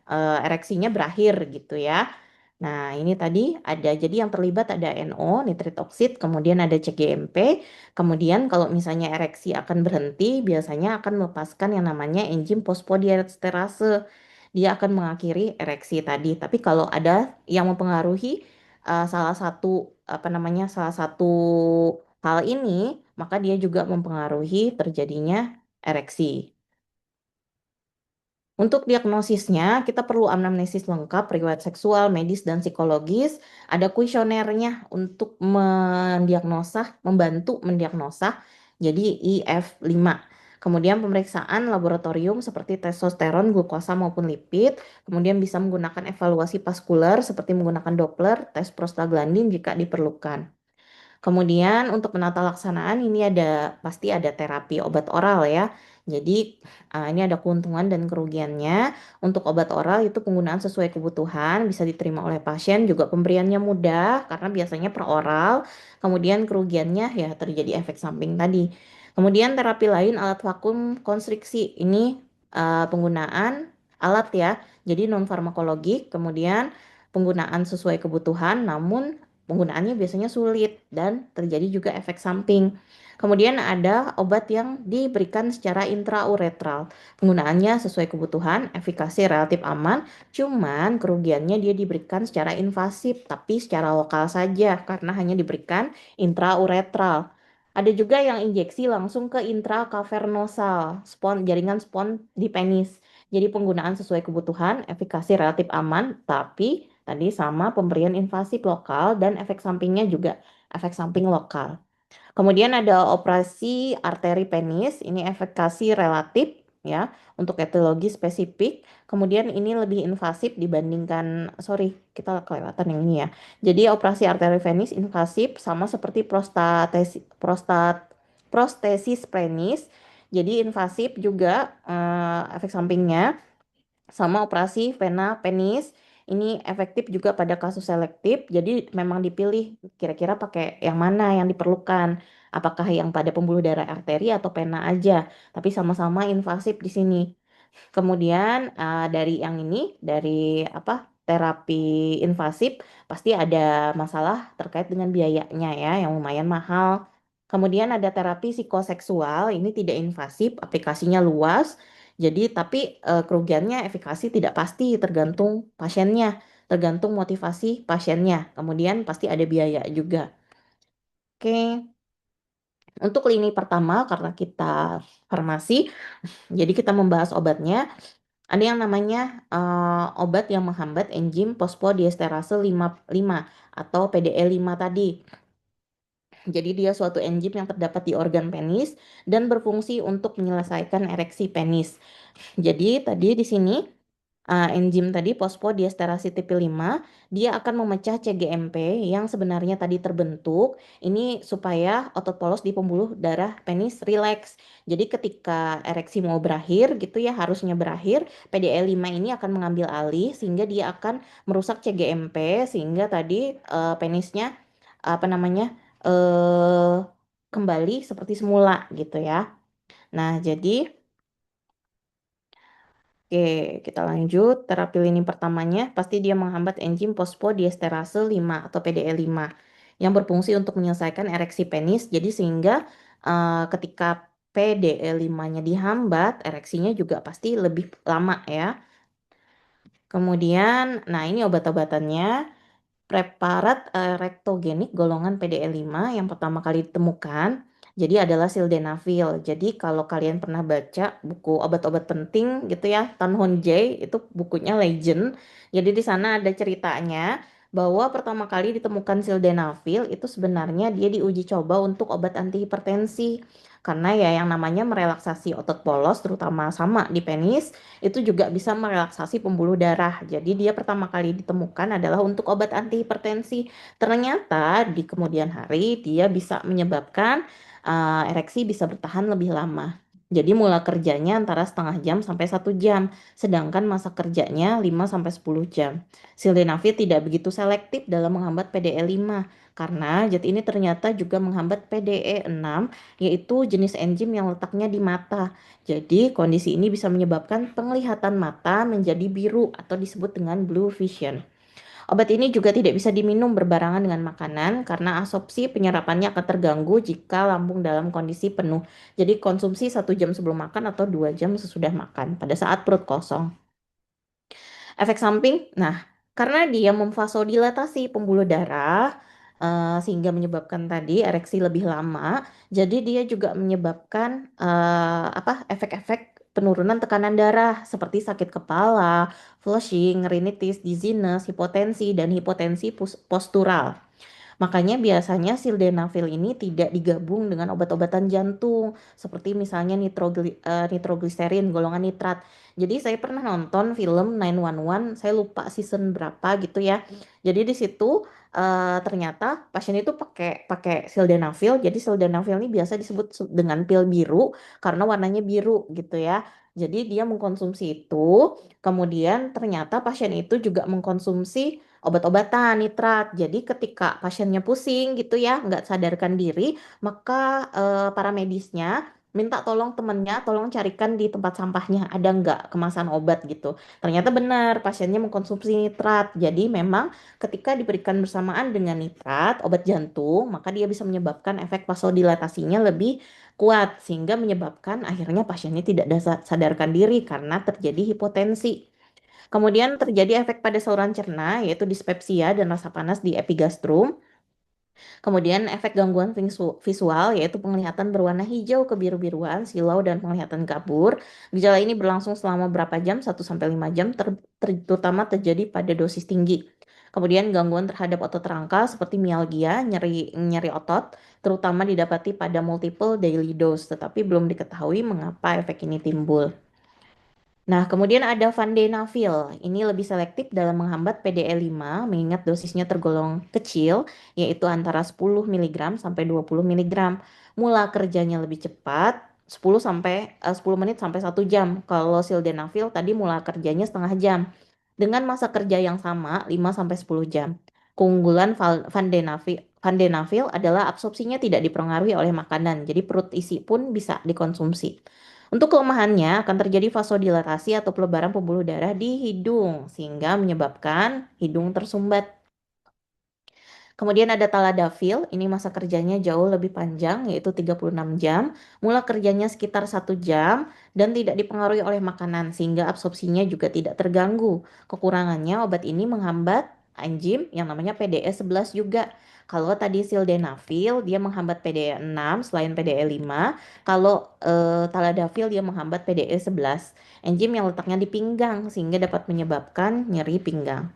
ereksinya berakhir gitu ya. Nah, ini tadi ada jadi yang terlibat ada NO, nitrit oksid, kemudian ada CGMP. Kemudian kalau misalnya ereksi akan berhenti, biasanya akan melepaskan yang namanya enzim fosfodiesterase. Dia akan mengakhiri ereksi tadi. Tapi kalau ada yang mempengaruhi salah satu apa namanya salah satu hal ini, maka dia juga mempengaruhi terjadinya ereksi. Untuk diagnosisnya, kita perlu anamnesis lengkap, riwayat seksual, medis, dan psikologis. Ada kuesionernya untuk mendiagnosa, membantu mendiagnosa. Jadi IF5. Kemudian pemeriksaan laboratorium seperti testosteron, glukosa maupun lipid. Kemudian bisa menggunakan evaluasi vaskular seperti menggunakan Doppler, tes prostaglandin jika diperlukan. Kemudian untuk penata laksanaan ini pasti ada terapi obat oral ya. Jadi ini ada keuntungan dan kerugiannya. Untuk obat oral itu penggunaan sesuai kebutuhan bisa diterima oleh pasien, juga pemberiannya mudah karena biasanya per oral. Kemudian kerugiannya ya terjadi efek samping tadi. Kemudian terapi lain alat vakum konstriksi ini penggunaan alat ya. Jadi non farmakologik, kemudian penggunaan sesuai kebutuhan namun penggunaannya biasanya sulit dan terjadi juga efek samping. Kemudian ada obat yang diberikan secara intrauretral. Penggunaannya sesuai kebutuhan, efikasi relatif aman, cuman kerugiannya dia diberikan secara invasif, tapi secara lokal saja karena hanya diberikan intrauretral. Ada juga yang injeksi langsung ke intrakavernosal, jaringan spons di penis. Jadi penggunaan sesuai kebutuhan, efikasi relatif aman, tapi tadi sama pemberian invasif lokal dan efek sampingnya juga efek samping lokal. Kemudian ada operasi arteri penis, ini efikasi relatif ya untuk etiologi spesifik. Kemudian ini lebih invasif dibandingkan, sorry kita kelewatan yang ini ya. Jadi operasi arteri penis invasif sama seperti prostesis penis. Jadi invasif juga efek sampingnya sama operasi vena penis. Ini efektif juga pada kasus selektif. Jadi memang dipilih kira-kira pakai yang mana yang diperlukan. Apakah yang pada pembuluh darah arteri atau pena aja. Tapi sama-sama invasif di sini. Kemudian dari yang ini, dari apa terapi invasif, pasti ada masalah terkait dengan biayanya ya, yang lumayan mahal. Kemudian ada terapi psikoseksual, ini tidak invasif, aplikasinya luas. Jadi tapi kerugiannya efikasi tidak pasti, tergantung pasiennya, tergantung motivasi pasiennya. Kemudian pasti ada biaya juga. Oke, untuk lini pertama karena kita farmasi, jadi kita membahas obatnya. Ada yang namanya obat yang menghambat enzim fosfodiesterase 5 atau PDE5 tadi. Jadi dia suatu enzim yang terdapat di organ penis dan berfungsi untuk menyelesaikan ereksi penis. Jadi tadi di sini enzim tadi fosfodiesterase tipe 5 dia akan memecah CGMP yang sebenarnya tadi terbentuk ini supaya otot polos di pembuluh darah penis rileks. Jadi ketika ereksi mau berakhir gitu ya harusnya berakhir, PDE5 ini akan mengambil alih sehingga dia akan merusak CGMP sehingga tadi penisnya apa namanya eh kembali seperti semula gitu ya. Nah, jadi oke, kita lanjut. Terapi lini pertamanya pasti dia menghambat enzim fosfodiesterase 5 atau PDE5 yang berfungsi untuk menyelesaikan ereksi penis. Jadi sehingga ketika PDE5-nya dihambat, ereksinya juga pasti lebih lama ya. Kemudian, nah ini obat-obatannya. Preparat rektogenik golongan PDE5 yang pertama kali ditemukan jadi adalah sildenafil. Jadi kalau kalian pernah baca buku obat-obat penting gitu ya, Tan Hon Jae itu bukunya Legend. Jadi di sana ada ceritanya bahwa pertama kali ditemukan sildenafil itu sebenarnya dia diuji coba untuk obat anti hipertensi. Karena ya yang namanya merelaksasi otot polos terutama sama di penis itu juga bisa merelaksasi pembuluh darah. Jadi dia pertama kali ditemukan adalah untuk obat anti hipertensi. Ternyata di kemudian hari dia bisa menyebabkan ereksi bisa bertahan lebih lama. Jadi mula kerjanya antara setengah jam sampai 1 jam, sedangkan masa kerjanya 5 sampai 10 jam. Sildenafil tidak begitu selektif dalam menghambat PDE5 karena zat ini ternyata juga menghambat PDE6 yaitu jenis enzim yang letaknya di mata. Jadi, kondisi ini bisa menyebabkan penglihatan mata menjadi biru atau disebut dengan blue vision. Obat ini juga tidak bisa diminum berbarengan dengan makanan karena absorpsi penyerapannya akan terganggu jika lambung dalam kondisi penuh. Jadi, konsumsi 1 jam sebelum makan atau 2 jam sesudah makan pada saat perut kosong. Efek samping, nah karena dia memvasodilatasi pembuluh darah sehingga menyebabkan tadi ereksi lebih lama, jadi dia juga menyebabkan apa efek-efek penurunan tekanan darah seperti sakit kepala, flushing, rinitis, dizziness, hipotensi dan hipotensi postural. Makanya biasanya sildenafil ini tidak digabung dengan obat-obatan jantung seperti misalnya nitrogliserin golongan nitrat. Jadi saya pernah nonton film 911, saya lupa season berapa gitu ya. Jadi di situ ternyata pasien itu pakai pakai sildenafil. Jadi sildenafil ini biasa disebut dengan pil biru karena warnanya biru gitu ya. Jadi dia mengkonsumsi itu, kemudian ternyata pasien itu juga mengkonsumsi obat-obatan nitrat. Jadi ketika pasiennya pusing gitu ya, nggak sadarkan diri, maka para medisnya minta tolong temennya, tolong carikan di tempat sampahnya ada nggak kemasan obat gitu. Ternyata benar pasiennya mengkonsumsi nitrat. Jadi memang ketika diberikan bersamaan dengan nitrat, obat jantung, maka dia bisa menyebabkan efek vasodilatasinya lebih kuat sehingga menyebabkan akhirnya pasiennya tidak sadarkan diri karena terjadi hipotensi. Kemudian terjadi efek pada saluran cerna, yaitu dispepsia dan rasa panas di epigastrum. Kemudian efek gangguan visual, yaitu penglihatan berwarna hijau kebiru-biruan, silau, dan penglihatan kabur. Gejala ini berlangsung selama berapa jam, 1 sampai 5 jam, terutama terjadi pada dosis tinggi. Kemudian gangguan terhadap otot rangka seperti mialgia, nyeri otot, terutama didapati pada multiple daily dose, tetapi belum diketahui mengapa efek ini timbul. Nah, kemudian ada Vandenafil. Ini lebih selektif dalam menghambat PDE5 mengingat dosisnya tergolong kecil, yaitu antara 10 mg sampai 20 mg. Mula kerjanya lebih cepat, 10 menit sampai 1 jam. Kalau sildenafil tadi mula kerjanya setengah jam. Dengan masa kerja yang sama, 5 sampai 10 jam. Keunggulan Vandenafil adalah absorpsinya tidak dipengaruhi oleh makanan, jadi perut isi pun bisa dikonsumsi. Untuk kelemahannya akan terjadi vasodilatasi atau pelebaran pembuluh darah di hidung sehingga menyebabkan hidung tersumbat. Kemudian ada Tadalafil, ini masa kerjanya jauh lebih panjang yaitu 36 jam. Mula kerjanya sekitar 1 jam dan tidak dipengaruhi oleh makanan sehingga absorpsinya juga tidak terganggu. Kekurangannya obat ini menghambat enzim yang namanya PDE11 juga. Kalau tadi sildenafil dia menghambat PDE6 selain PDE5, kalau Tadalafil dia menghambat PDE11, enzim yang letaknya di pinggang sehingga dapat menyebabkan nyeri pinggang.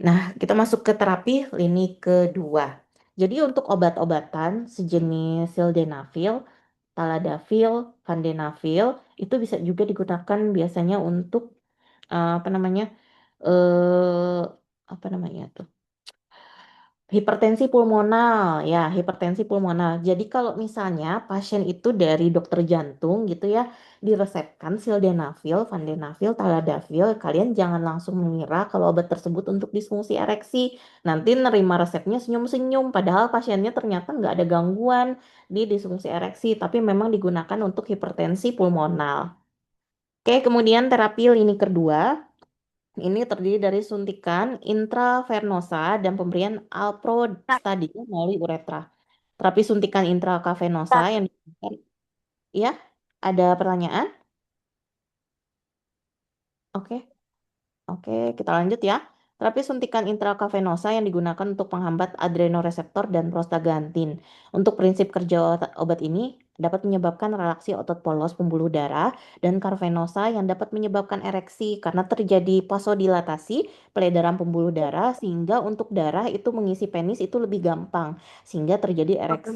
Nah, kita masuk ke terapi lini kedua. Jadi untuk obat-obatan sejenis sildenafil, tadalafil, vandenafil itu bisa juga digunakan biasanya untuk apa namanya? eh apa namanya tuh? Hipertensi pulmonal, ya, hipertensi pulmonal. Jadi kalau misalnya pasien itu dari dokter jantung gitu ya, diresepkan sildenafil, vandenafil, tadalafil, kalian jangan langsung mengira kalau obat tersebut untuk disfungsi ereksi. Nanti nerima resepnya senyum-senyum, padahal pasiennya ternyata nggak ada gangguan di disfungsi ereksi, tapi memang digunakan untuk hipertensi pulmonal. Oke, kemudian terapi lini kedua. Ini terdiri dari suntikan intravenosa dan pemberian alprostadil melalui uretra. Terapi suntikan intravenosa yang diberikan. Ya, ada pertanyaan? Oke. Oke, kita lanjut ya. Terapi suntikan intravenosa yang digunakan untuk menghambat adrenoreseptor dan prostaglandin. Untuk prinsip kerja obat ini dapat menyebabkan relaksi otot polos pembuluh darah dan karvenosa yang dapat menyebabkan ereksi karena terjadi vasodilatasi peredaran pembuluh darah sehingga untuk darah itu mengisi penis itu lebih gampang sehingga terjadi ereksi.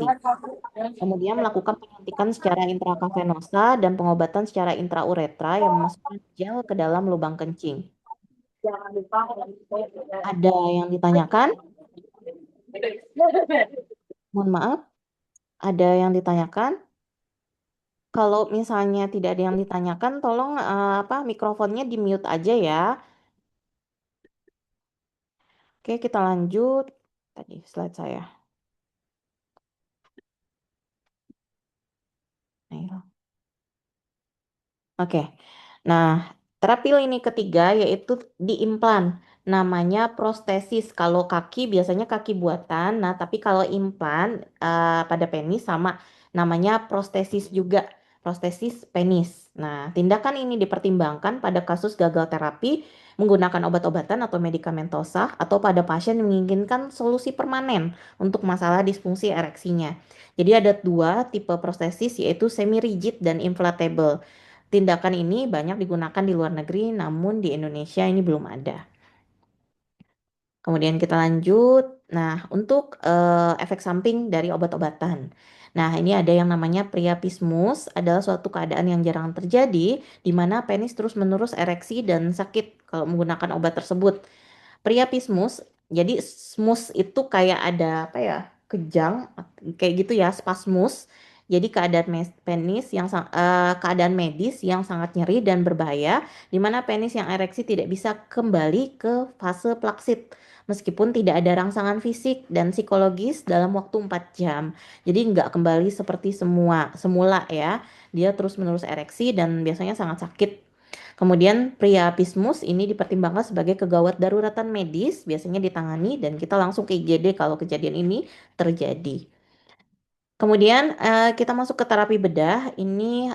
Kemudian melakukan penyuntikan secara intravenosa dan pengobatan secara intrauretra yang memasukkan gel ke dalam lubang kencing. Ada yang ditanyakan? Mohon maaf, ada yang ditanyakan? Kalau misalnya tidak ada yang ditanyakan, tolong apa mikrofonnya di mute aja ya. Oke, kita lanjut. Tadi slide saya. Nah, hilang. Oke. Nah, terapi lini ketiga yaitu diimplan. Namanya prostesis. Kalau kaki biasanya kaki buatan. Nah, tapi kalau implan pada penis sama namanya prostesis juga. Prostesis penis. Nah, tindakan ini dipertimbangkan pada kasus gagal terapi menggunakan obat-obatan atau medikamentosa atau pada pasien yang menginginkan solusi permanen untuk masalah disfungsi ereksinya. Jadi ada dua tipe prostesis yaitu semi rigid dan inflatable. Tindakan ini banyak digunakan di luar negeri, namun di Indonesia ini belum ada. Kemudian kita lanjut. Nah, untuk efek samping dari obat-obatan. Nah, ini ada yang namanya priapismus, adalah suatu keadaan yang jarang terjadi, di mana penis terus-menerus ereksi dan sakit kalau menggunakan obat tersebut. Priapismus, jadi smus itu kayak ada apa ya, kejang, kayak gitu ya, spasmus. Jadi keadaan penis yang keadaan medis yang sangat nyeri dan berbahaya, di mana penis yang ereksi tidak bisa kembali ke fase plaksid, meskipun tidak ada rangsangan fisik dan psikologis dalam waktu 4 jam. Jadi nggak kembali seperti semula ya, dia terus-menerus ereksi dan biasanya sangat sakit. Kemudian priapismus ini dipertimbangkan sebagai kegawat daruratan medis, biasanya ditangani dan kita langsung ke IGD kalau kejadian ini terjadi. Kemudian kita masuk ke terapi bedah. Ini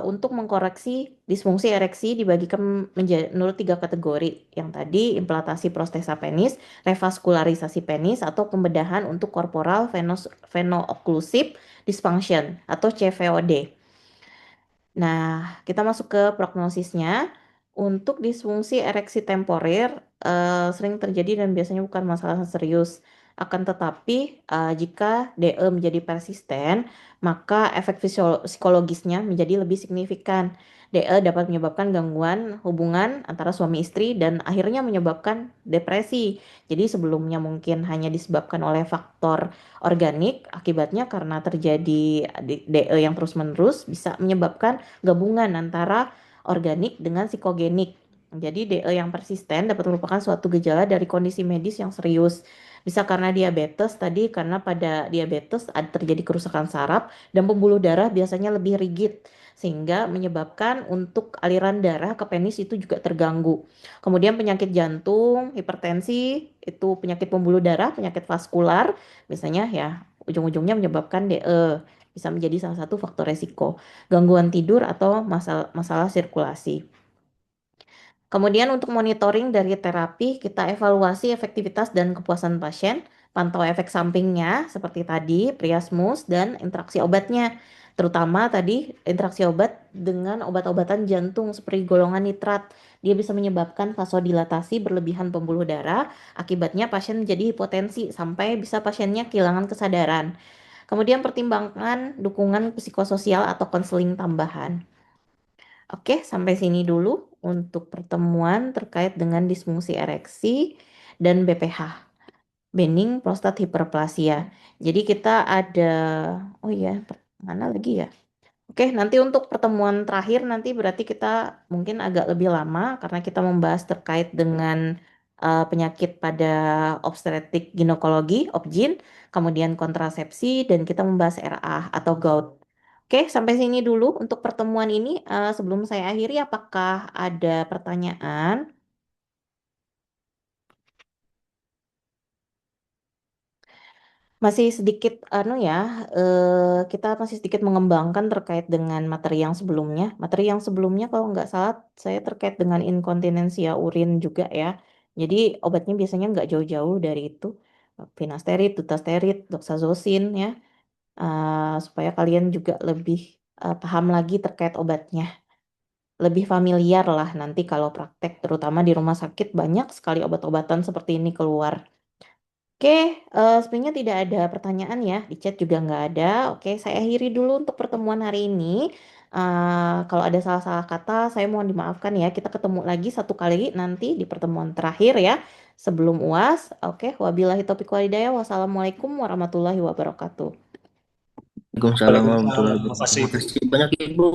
untuk mengkoreksi disfungsi ereksi dibagikan menurut tiga kategori. Yang tadi implantasi prostesa penis, revaskularisasi penis, atau pembedahan untuk corporal veno-occlusive dysfunction atau CVOD. Nah, kita masuk ke prognosisnya. Untuk disfungsi ereksi temporer sering terjadi dan biasanya bukan masalah serius. Akan tetapi, jika DE menjadi persisten, maka efek psikologisnya menjadi lebih signifikan. DE dapat menyebabkan gangguan hubungan antara suami istri dan akhirnya menyebabkan depresi. Jadi sebelumnya mungkin hanya disebabkan oleh faktor organik, akibatnya karena terjadi DE yang terus-menerus bisa menyebabkan gabungan antara organik dengan psikogenik. Jadi DE yang persisten dapat merupakan suatu gejala dari kondisi medis yang serius. Bisa karena diabetes tadi, karena pada diabetes ada terjadi kerusakan saraf dan pembuluh darah biasanya lebih rigid sehingga menyebabkan untuk aliran darah ke penis itu juga terganggu. Kemudian penyakit jantung, hipertensi, itu penyakit pembuluh darah, penyakit vaskular, misalnya ya ujung-ujungnya menyebabkan DE. Bisa menjadi salah satu faktor resiko gangguan tidur atau masalah, masalah sirkulasi. Kemudian untuk monitoring dari terapi, kita evaluasi efektivitas dan kepuasan pasien, pantau efek sampingnya seperti tadi, priasmus, dan interaksi obatnya. Terutama tadi interaksi obat dengan obat-obatan jantung seperti golongan nitrat. Dia bisa menyebabkan vasodilatasi berlebihan pembuluh darah, akibatnya pasien menjadi hipotensi sampai bisa pasiennya kehilangan kesadaran. Kemudian pertimbangkan dukungan psikososial atau konseling tambahan. Oke, sampai sini dulu untuk pertemuan terkait dengan disfungsi ereksi dan BPH, benign prostat hiperplasia. Jadi kita ada, oh iya, mana lagi ya? Oke, nanti untuk pertemuan terakhir nanti berarti kita mungkin agak lebih lama karena kita membahas terkait dengan penyakit pada obstetrik ginekologi, OBGYN, kemudian kontrasepsi, dan kita membahas RA atau gout. Oke, sampai sini dulu untuk pertemuan ini. Sebelum saya akhiri, apakah ada pertanyaan? Masih sedikit kita masih sedikit mengembangkan terkait dengan materi yang sebelumnya. Materi yang sebelumnya kalau nggak salah saya terkait dengan inkontinensia urin juga ya. Jadi obatnya biasanya nggak jauh-jauh dari itu. Finasterid, dutasterid, doxazosin ya. Supaya kalian juga lebih paham lagi terkait obatnya. Lebih familiar lah nanti kalau praktek, terutama di rumah sakit banyak sekali obat-obatan seperti ini keluar. Oke, sepertinya tidak ada pertanyaan ya. Di chat juga nggak ada. Oke, saya akhiri dulu untuk pertemuan hari ini. Kalau ada salah-salah kata, saya mohon dimaafkan ya. Kita ketemu lagi satu kali nanti di pertemuan terakhir ya, sebelum UAS. Oke, wabillahi taufiq walhidayah. Wassalamualaikum warahmatullahi wabarakatuh. Waalaikumsalam Waalaikumsalam. warahmatullahi Terima wabarakatuh. kasih. Makasih banyak Ibu.